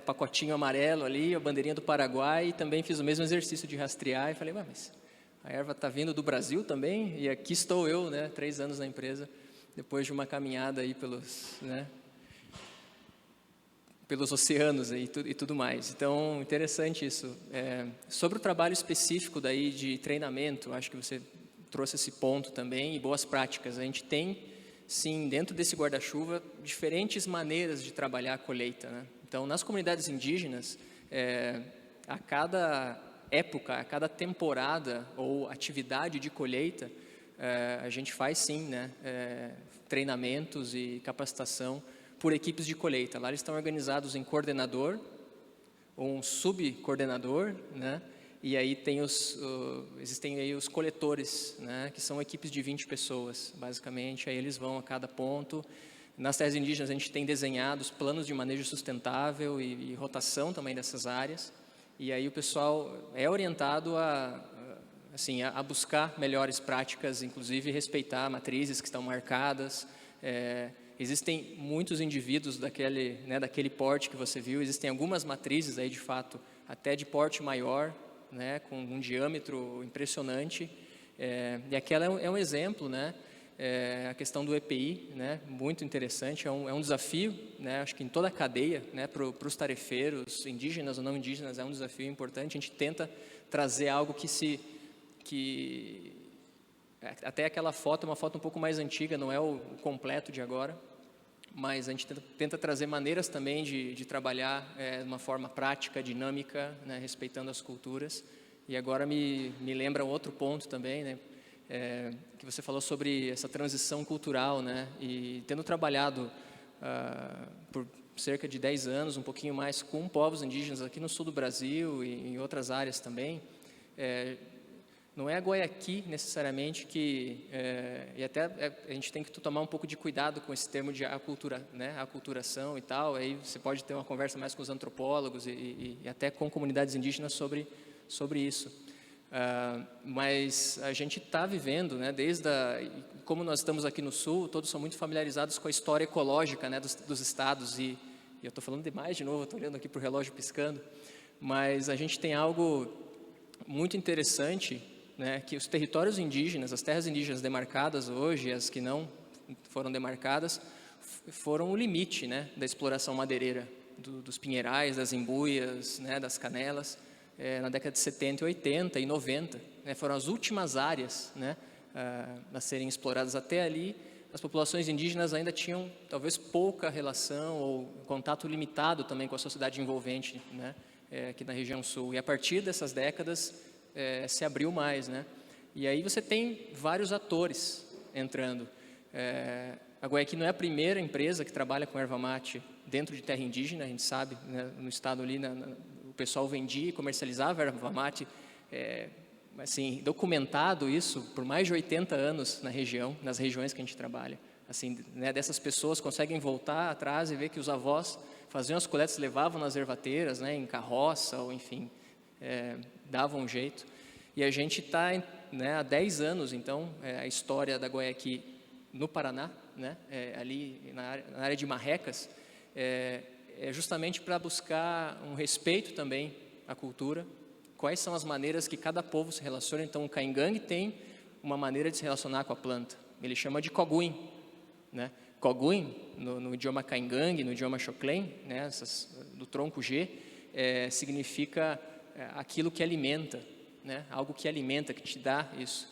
pacotinho amarelo ali, a bandeirinha do Paraguai, e também fiz o mesmo exercício de rastrear e falei, mas a erva está vindo do Brasil também? E aqui estou eu, né, 3 anos na empresa, depois de uma caminhada aí pelos oceanos e tudo mais. Então, interessante isso. Sobre o trabalho específico daí de treinamento, acho que você trouxe esse ponto também, e boas práticas. A gente tem, sim, dentro desse guarda-chuva, diferentes maneiras de trabalhar a colheita, né? Então, nas comunidades indígenas, a cada época, a cada temporada ou atividade de colheita, a gente faz, sim, né, treinamentos e capacitação por equipes de colheita. Lá eles estão organizados em coordenador, ou um subcoordenador, né? E aí existem aí os coletores, né? Que são equipes de 20 pessoas, basicamente. Aí eles vão a cada ponto, Nas terras indígenas a gente tem desenhado os planos de manejo sustentável e rotação também dessas áreas. E aí o pessoal é orientado a buscar melhores práticas, inclusive respeitar matrizes que estão marcadas. Existem muitos indivíduos daquele porte que você viu, existem algumas matrizes aí de fato, até de porte maior, né, com um diâmetro impressionante. E aquela é um exemplo, né? A questão do EPI, né, muito interessante, é um desafio, né, acho que em toda a cadeia, né, para os tarefeiros, indígenas ou não indígenas, é um desafio importante. A gente tenta trazer algo até aquela foto é uma foto um pouco mais antiga, não é o completo de agora, mas a gente tenta trazer maneiras também de trabalhar de uma forma prática, dinâmica, né, respeitando as culturas. E agora me lembra outro ponto também, né, que você falou sobre essa transição cultural, né, e tendo trabalhado por cerca de 10 anos, um pouquinho mais, com povos indígenas aqui no sul do Brasil e em outras áreas também, não é a Guayaqui necessariamente e até a gente tem que tomar um pouco de cuidado com esse termo de aculturação e tal. Aí você pode ter uma conversa mais com os antropólogos e até com comunidades indígenas sobre isso. Mas a gente está vivendo, né, como nós estamos aqui no Sul, todos são muito familiarizados com a história ecológica, né, dos estados, e eu estou falando demais de novo, estou olhando aqui para o relógio piscando, mas a gente tem algo muito interessante, né, que os territórios indígenas, as terras indígenas demarcadas hoje, as que não foram demarcadas, foram o limite, né, da exploração madeireira, dos pinheirais, das embuias, né, das canelas, na década de 70, 80 e 90, né, foram as últimas áreas, né, a serem exploradas. Até ali, as populações indígenas ainda tinham talvez pouca relação ou contato limitado também com a sociedade envolvente, né, aqui na região sul. E a partir dessas décadas se abriu mais, né? E aí você tem vários atores entrando. A Guayaqui não é a primeira empresa que trabalha com erva mate dentro de terra indígena, a gente sabe, né, no estado ali, o pessoal vendia e comercializava erva mate, assim, documentado isso por mais de 80 anos na região, nas regiões que a gente trabalha. Assim, né, dessas pessoas conseguem voltar atrás e ver que os avós faziam as coletas, levavam nas ervateiras, né, em carroça, ou enfim, davam um jeito. E a gente está, né, há 10 anos, então, a história da Guayaqui no Paraná, né, ali na área de Marrecas, justamente para buscar um respeito também à cultura, quais são as maneiras que cada povo se relaciona. Então, o Caingangue tem uma maneira de se relacionar com a planta, ele chama de Coguim, né? Coguim, no idioma Caingangue, no idioma Xoclen, né, do tronco G, significa aquilo que alimenta, né, algo que alimenta, que te dá isso.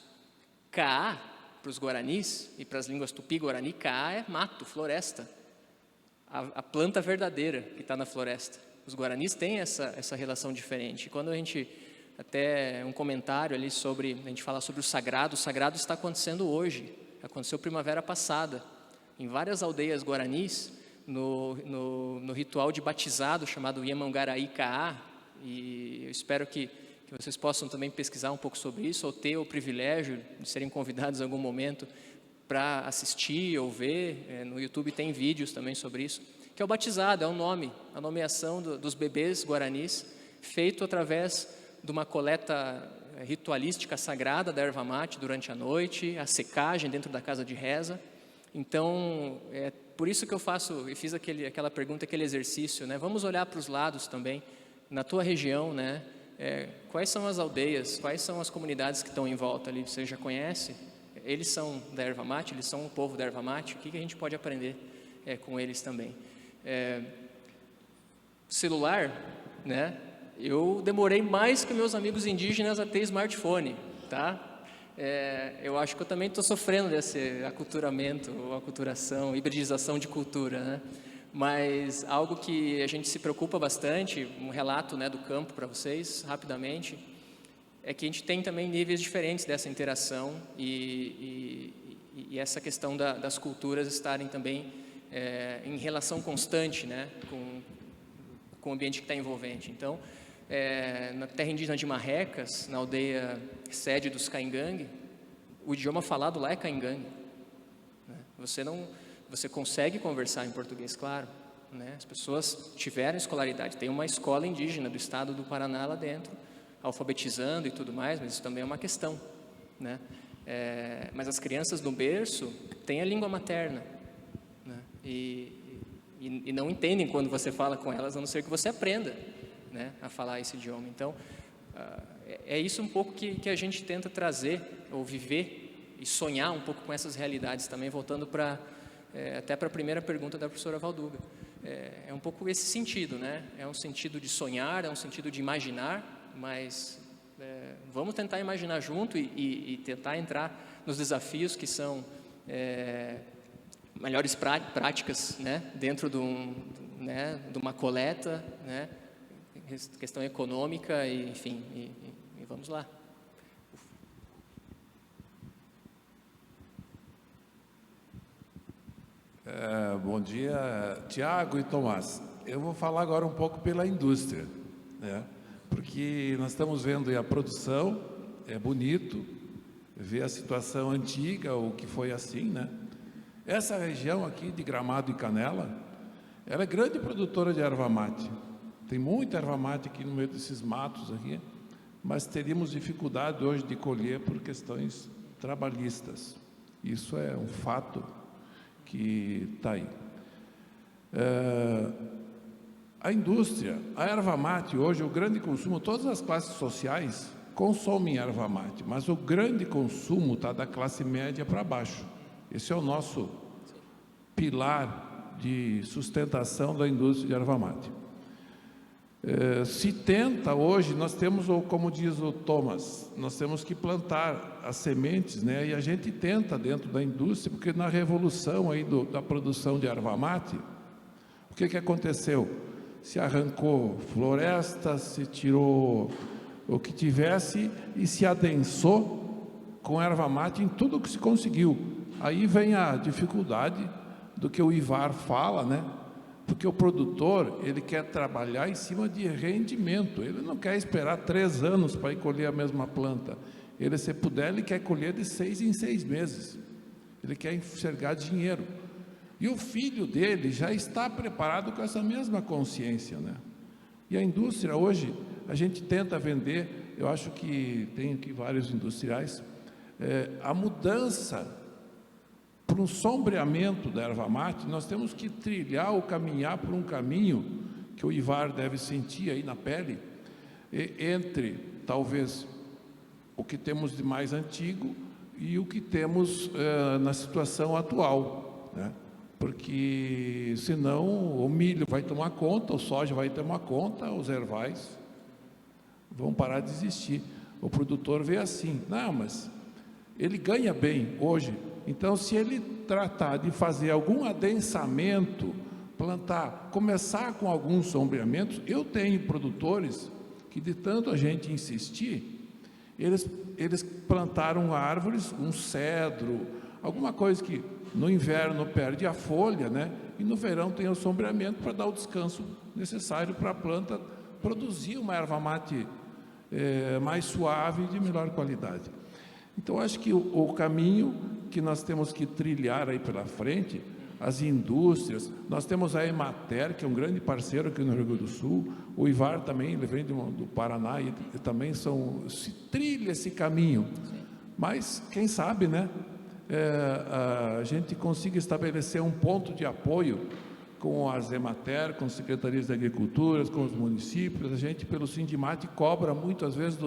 Caá, para os guaranis e para as línguas tupi-guarani, caá é mato, floresta, a planta verdadeira que está na floresta. Os guaranis têm essa relação diferente. Quando a gente, até um comentário ali a gente fala sobre o sagrado está acontecendo hoje, aconteceu primavera passada, em várias aldeias guaranis, no ritual de batizado chamado Yamangaraí Caá, e eu espero que vocês possam também pesquisar um pouco sobre isso, ou ter o privilégio de serem convidados em algum momento para assistir ou ver. No YouTube tem vídeos também sobre isso, que é o batizado, é o nome, a nomeação dos bebês guaranis, feito através de uma coleta ritualística sagrada da erva mate durante a noite, a secagem dentro da casa de reza. Então, é por isso que eu fiz aquela pergunta, aquele exercício, né? Vamos olhar para os lados também, na tua região, né? Quais são as aldeias, quais são as comunidades que estão em volta ali, você já conhece? Eles são da erva mate, eles são o povo da erva mate, o que a gente pode aprender com eles também? Celular, né? Eu demorei mais que meus amigos indígenas a ter smartphone, tá? Eu acho que eu também estou sofrendo desse aculturamento, ou aculturação, hibridização de cultura, né? Mas algo que a gente se preocupa bastante, um relato, né, do campo para vocês, rapidamente, é que a gente tem também níveis diferentes dessa interação e essa questão das culturas estarem também em relação constante, né, com o ambiente que está envolvente. Então, na terra indígena de Marrecas, na aldeia sede dos Caingangue, o idioma falado lá é Caingangue. Você Você consegue conversar em português, claro, né? As pessoas tiveram escolaridade, tem uma escola indígena do estado do Paraná lá dentro, alfabetizando e tudo mais, mas isso também é uma questão, né? Mas as crianças no berço têm a língua materna, né? E não entendem quando você fala com elas, a não ser que você aprenda, né, a falar esse idioma. Então, é isso um pouco que a gente tenta trazer, ou viver, e sonhar um pouco com essas realidades também, voltando até para a primeira pergunta da professora Valduga. É um pouco esse sentido, né? É um sentido de sonhar, é um sentido de imaginar, mas vamos tentar imaginar junto e tentar entrar nos desafios que são melhores práticas, né? Dentro de uma coleta, né? Questão econômica, e, enfim, e vamos lá. Bom dia, Tiago e Tomás. Eu vou falar agora um pouco pela indústria, né? Porque nós estamos vendo aí a produção, é bonito, ver a situação antiga, o que foi assim, né? Essa região aqui de Gramado e Canela, ela é grande produtora de erva mate. Tem muita erva mate aqui no meio desses matos aqui, mas teríamos dificuldade hoje de colher por questões trabalhistas. Isso é um fato que está aí. A indústria, a erva mate hoje, o grande consumo, todas as classes sociais consomem erva mate, mas o grande consumo está da classe média para baixo. Esse é o nosso pilar de sustentação da indústria de erva mate. Se tenta hoje, nós temos, como diz o Thomas, nós temos que plantar as sementes, né? E a gente tenta dentro da indústria, porque na revolução aí da produção de erva mate, o que aconteceu? Se arrancou floresta, se tirou o que tivesse e se adensou com erva mate em tudo que se conseguiu. Aí vem a dificuldade do que o Ivar fala, né? Porque o produtor, ele quer trabalhar em cima de rendimento, ele não quer esperar 3 anos para ir colher a mesma planta. Ele, se puder, ele quer colher de 6 em 6 meses. Ele quer enxergar dinheiro. E o filho dele já está preparado com essa mesma consciência, né? E a indústria hoje, a gente tenta vender, eu acho que tem aqui vários industriais, a mudança para um sombreamento da erva mate, nós temos que trilhar ou caminhar por um caminho que o Ivar deve sentir aí na pele, entre talvez o que temos de mais antigo e o que temos na situação atual, né? Porque senão o milho vai tomar conta, o soja vai tomar conta, os ervais vão parar de existir. O produtor vê assim, não, mas ele ganha bem hoje. Então, se ele tratar de fazer algum adensamento, plantar, começar com alguns sombreamentos, eu tenho produtores que, de tanto a gente insistir, eles plantaram árvores, um cedro, alguma coisa que no inverno perde a folha, né? E no verão tem o sombreamento para dar o descanso necessário para a planta produzir uma erva mate mais suave e de melhor qualidade. Então, acho que o caminho que nós temos que trilhar aí pela frente, as indústrias, nós temos a Emater, que é um grande parceiro aqui no Rio Grande do Sul, o Ivar também, ele vem do Paraná, e também se trilha esse caminho. Mas, quem sabe, né, a gente consiga estabelecer um ponto de apoio com as Emater, com as secretarias de agricultura, com os municípios. A gente, pelo Sindimate, cobra muitas vezes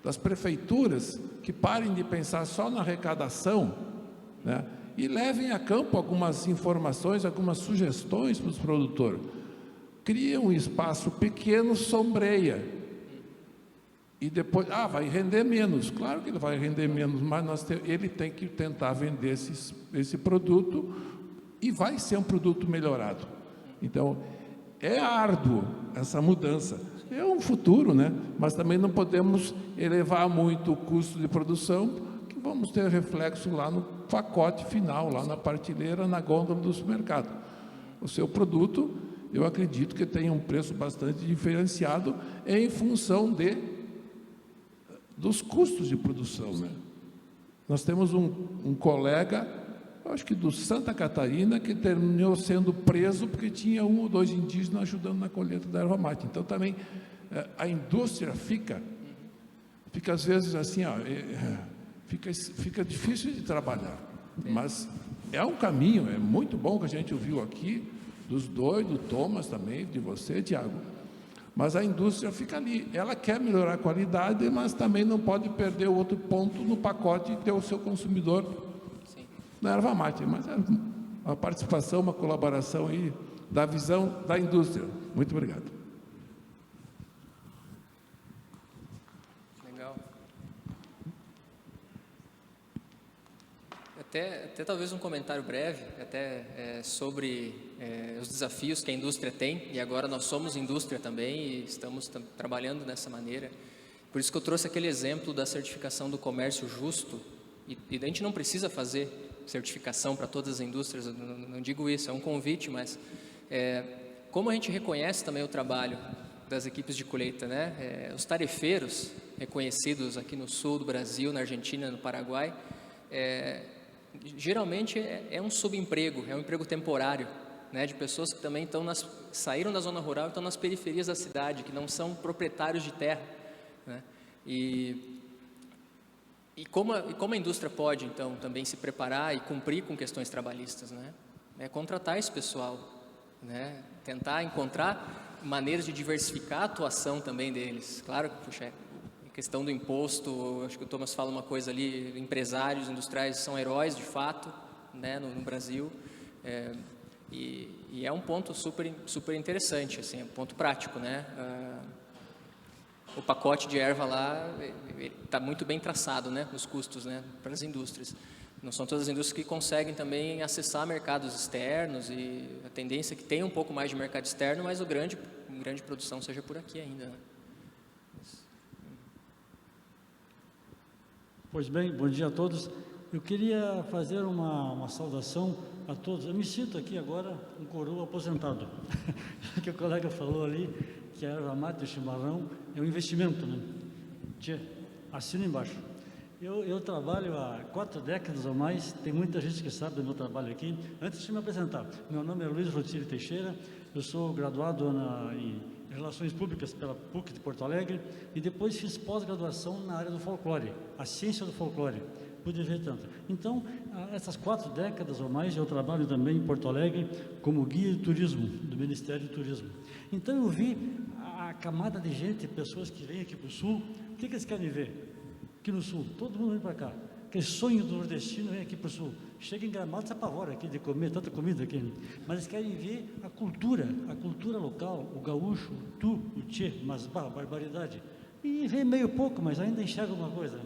das prefeituras que parem de pensar só na arrecadação, né, e levem a campo algumas informações, algumas sugestões para os produtores. Cria um espaço pequeno, sombreia, e depois, vai render menos. Claro que ele vai render menos, mas ele tem que tentar vender esse produto e vai ser um produto melhorado. Então, é árduo essa mudança. É um futuro, né? Mas também não podemos elevar muito o custo de produção, que vamos ter reflexo lá no pacote final, lá na prateleira, na gôndola do supermercado. O seu produto, eu acredito que tem um preço bastante diferenciado em função dos custos de produção, né? Nós temos um colega, acho que do Santa Catarina, que terminou sendo preso porque tinha 1 ou 2 indígenas ajudando na colheita da erva mate. Então, também, a indústria fica às vezes assim, ó, fica difícil de trabalhar. Mas é um caminho, é muito bom que a gente ouviu aqui, dos dois, do Thomas também, de você, Tiago. Mas a indústria fica ali, ela quer melhorar a qualidade, mas também não pode perder o outro ponto no pacote de ter o seu consumidor na erva mate. Mas é uma participação, uma colaboração aí da visão da indústria. Muito obrigado. Legal. Até talvez um comentário breve, até sobre os desafios que a indústria tem, e agora nós somos indústria também e estamos trabalhando dessa maneira. Por isso que eu trouxe aquele exemplo da certificação do comércio justo, e a gente não precisa fazer certificação para todas as indústrias, eu não digo isso, é um convite, mas como a gente reconhece também o trabalho das equipes de colheita, né? Os tarefeiros reconhecidos aqui no sul do Brasil, na Argentina, no Paraguai, geralmente é um subemprego, é um emprego temporário, né, de pessoas que também saíram da zona rural e estão nas periferias da cidade, que não são proprietários de terra, né? E como a indústria pode, então, também se preparar e cumprir com questões trabalhistas, né? É contratar esse pessoal, né? Tentar encontrar maneiras de diversificar a atuação também deles. Claro que, puxa, a questão do imposto, acho que o Thomas fala uma coisa ali, empresários industriais são heróis de fato, né, no Brasil, e é um ponto super interessante, assim, é um ponto prático, né? O pacote de erva lá está muito bem traçado, né, os custos, né, para as indústrias. Não são todas as indústrias que conseguem também acessar mercados externos, e a tendência é que tenha um pouco mais de mercado externo, mas a grande produção seja por aqui ainda, né? Pois bem, bom dia a todos. Eu queria fazer uma saudação a todos. Eu me sinto aqui agora um coroa aposentado, que o colega falou ali, que a erva mate, o chimarrão, é um investimento, né? Tchê, assina embaixo. Eu trabalho há 4 décadas ou mais, tem muita gente que sabe do meu trabalho aqui. Antes de me apresentar, meu nome é Luiz Rotírio Teixeira, eu sou graduado em Relações Públicas pela PUC de Porto Alegre e depois fiz pós-graduação na área do folclore, a ciência do folclore, pude ver tanto. Então, essas 4 décadas ou mais, eu trabalho também em Porto Alegre como guia de turismo, do Ministério do Turismo. Então, eu vi a camada de gente, pessoas que vêm aqui para o Sul, o que eles querem ver? Aqui no Sul, todo mundo vem para cá. Aquele sonho do nordestino vem aqui para o Sul. Chega em Gramado, se apavora aqui de comer tanta comida aqui. Mas eles querem ver a cultura local, o gaúcho, o tu, o tchê, mas barbaridade. E vem meio pouco, mas ainda enxerga alguma coisa.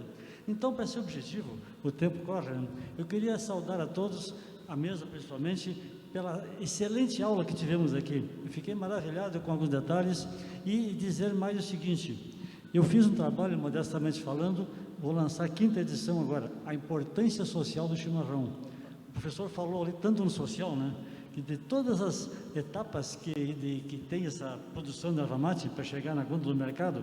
Então, para esse objetivo, o tempo corre. Eu queria saudar a todos, a mesa principalmente, pela excelente aula que tivemos aqui. Eu fiquei maravilhado com alguns detalhes e dizer mais o seguinte: eu fiz um trabalho, modestamente falando, vou lançar a 5ª edição agora, a importância social do chimarrão. O professor falou ali tanto no social, né, que de todas as etapas que tem essa produção de erva mate para chegar na gôndola do mercado,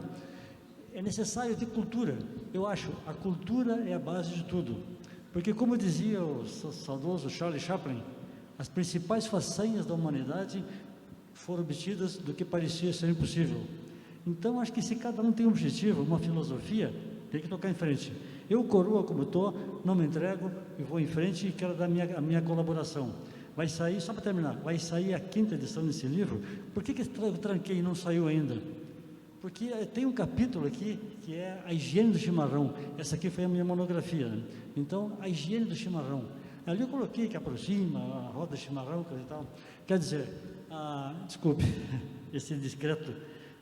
é necessário ter cultura. Eu acho, a cultura é a base de tudo. Porque, como dizia o saudoso Charlie Chaplin, as principais façanhas da humanidade foram obtidas do que parecia ser impossível. Então, acho que se cada um tem um objetivo, uma filosofia, tem que tocar em frente. Eu, coroa como estou, não me entrego, eu vou em frente e quero dar a minha colaboração. Vai sair, só para terminar, vai sair a 5ª edição desse livro. Por que eu tranquei e não saiu ainda? Porque tem um capítulo aqui que é a higiene do chimarrão. Essa aqui foi a minha monografia, né? Então, a higiene do chimarrão. Ali eu coloquei que aproxima, a roda de chimarrão, coisa e tal. Quer dizer, desculpe, esse discreto,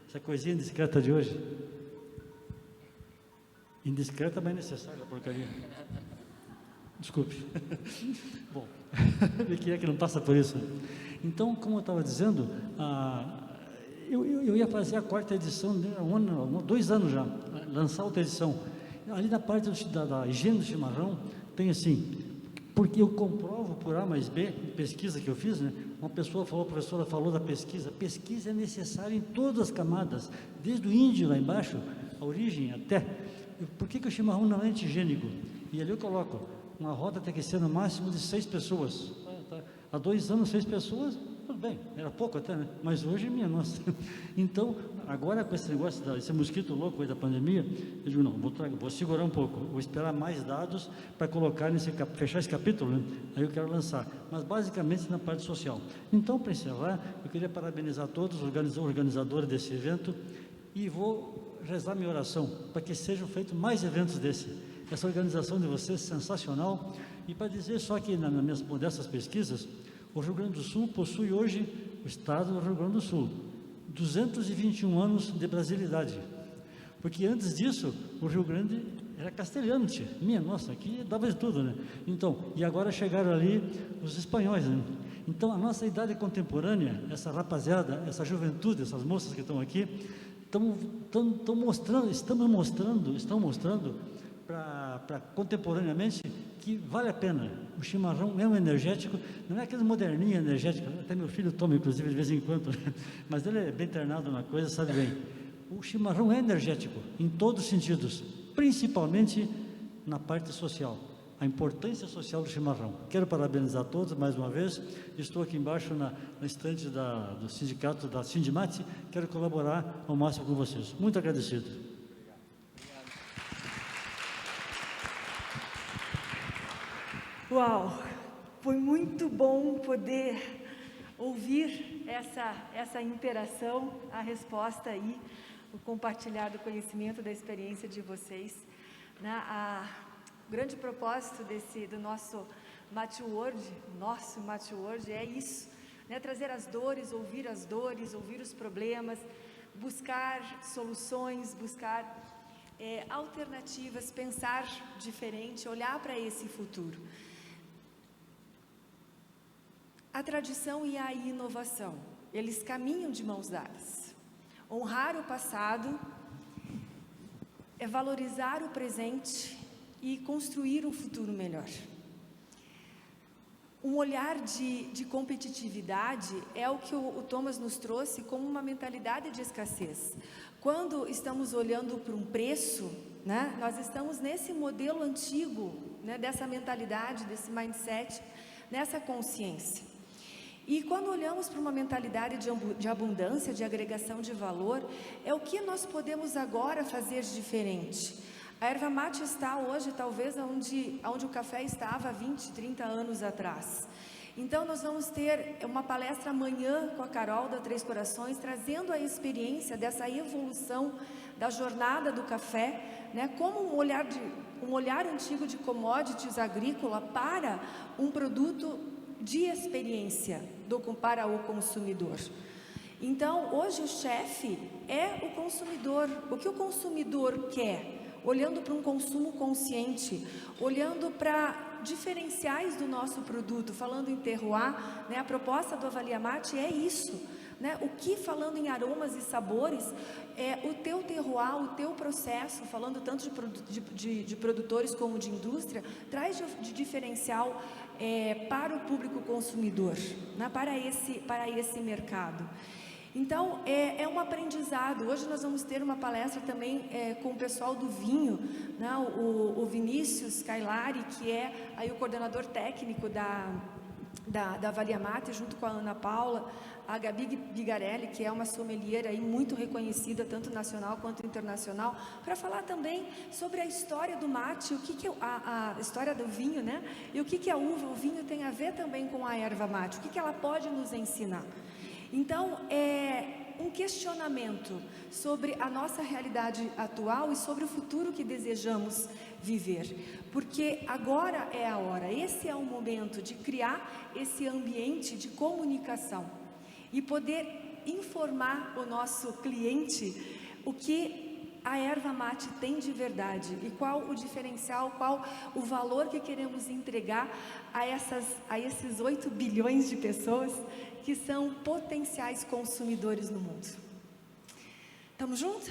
essa coisinha indiscreta de hoje. Indiscreta, mas necessária, porcaria. Desculpe. Bom, quem é que não passa por isso? Então, como eu estava dizendo, eu ia fazer a 4ª edição, 2 anos já, lançar outra edição. Ali na parte da higiene do chimarrão, tem assim, porque eu comprovo por A mais B, pesquisa que eu fiz, né? Uma pessoa falou, a professora falou da pesquisa. Pesquisa é necessária em todas as camadas, desde o índio lá embaixo, a origem até. Por que o chimarrão não é antigênico? E ali eu coloco, uma roda tem que ser no máximo de 6 pessoas. Há 2 anos, 6 pessoas, tudo bem, era pouco até, né? Mas hoje, minha nossa. Então, agora com esse negócio, desse mosquito louco aí da pandemia, eu digo, não, vou segurar um pouco, vou esperar mais dados para colocar fechar esse capítulo, né? Aí eu quero lançar, mas basicamente na parte social. Então, para encerrar, eu queria parabenizar todos os organizadores desse evento e vou rezar minha oração para que sejam feitos mais eventos desse. Essa organização de vocês é sensacional. E para dizer só que nas minhas modestas pesquisas, o Rio Grande do Sul possui hoje, o estado do Rio Grande do Sul, 221 anos de brasilidade. Porque antes disso, o Rio Grande era castelhano, tia. Minha nossa, aqui dava de tudo, né? Então, e agora chegaram ali os espanhóis, né? Então, a nossa idade contemporânea, essa rapaziada, essa juventude, essas moças que estão aqui, estão mostrando para contemporaneamente que vale a pena. O chimarrão é um energético, não é aquele moderninho energético, até meu filho toma inclusive de vez em quando, mas ele é bem treinado na coisa, sabe bem. O chimarrão é energético em todos os sentidos, principalmente na parte social, a importância social do chimarrão. Quero parabenizar todos mais uma vez. Estou aqui embaixo na estante do sindicato da Sindimate, quero colaborar ao máximo com vocês. Muito agradecido. Uau, foi muito bom poder ouvir essa interação, a resposta aí, o compartilhar do conhecimento, da experiência de vocês. O grande propósito do nosso Mate World, é isso, né? Trazer as dores, ouvir os problemas, buscar soluções, buscar alternativas, pensar diferente, olhar para esse futuro. A tradição e a inovação, eles caminham de mãos dadas. Honrar o passado é valorizar o presente e construir um futuro melhor. Um olhar de competitividade é o que o Thomas nos trouxe como uma mentalidade de escassez. Quando estamos olhando para um preço, né, nós estamos nesse modelo antigo, né, dessa mentalidade, desse mindset, nessa consciência. E quando olhamos para uma mentalidade de abundância, de agregação de valor, é o que nós podemos agora fazer de diferente. A erva mate está hoje, talvez, onde o café estava há 20, 30 anos atrás. Então, nós vamos ter uma palestra amanhã com a Carol da Três Corações, trazendo a experiência dessa evolução da jornada do café, né, como um olhar antigo de commodities agrícola para um produto de experiência para o consumidor. Então, hoje o chefe é o consumidor. O que o consumidor quer? Olhando para um consumo consciente, olhando para diferenciais do nosso produto, falando em terroir, né, a proposta do Avalia Mate é isso, né, o que, falando em aromas e sabores, o teu terroir, o teu processo, falando tanto de produtores como de indústria, traz de diferencial para o público consumidor, né, para esse mercado. Então, é um aprendizado. Hoje nós vamos ter uma palestra também com o pessoal do vinho, né? O Vinícius Cailari, que é aí o coordenador técnico da Avalia Mate, junto com a Ana Paula, a Gabi Bigarelli, que é uma sommelier aí muito reconhecida, tanto nacional quanto internacional, para falar também sobre a história do mate, a história do vinho, né? E o que a uva, o vinho tem a ver também com a erva mate, o que ela pode nos ensinar. Então, é um questionamento sobre a nossa realidade atual e sobre o futuro que desejamos viver, porque agora é a hora, esse é o momento de criar esse ambiente de comunicação e poder informar o nosso cliente o que a erva mate tem de verdade e qual o diferencial, qual o valor que queremos entregar a esses 8 bilhões de pessoas que são potenciais consumidores no mundo. Estamos juntos?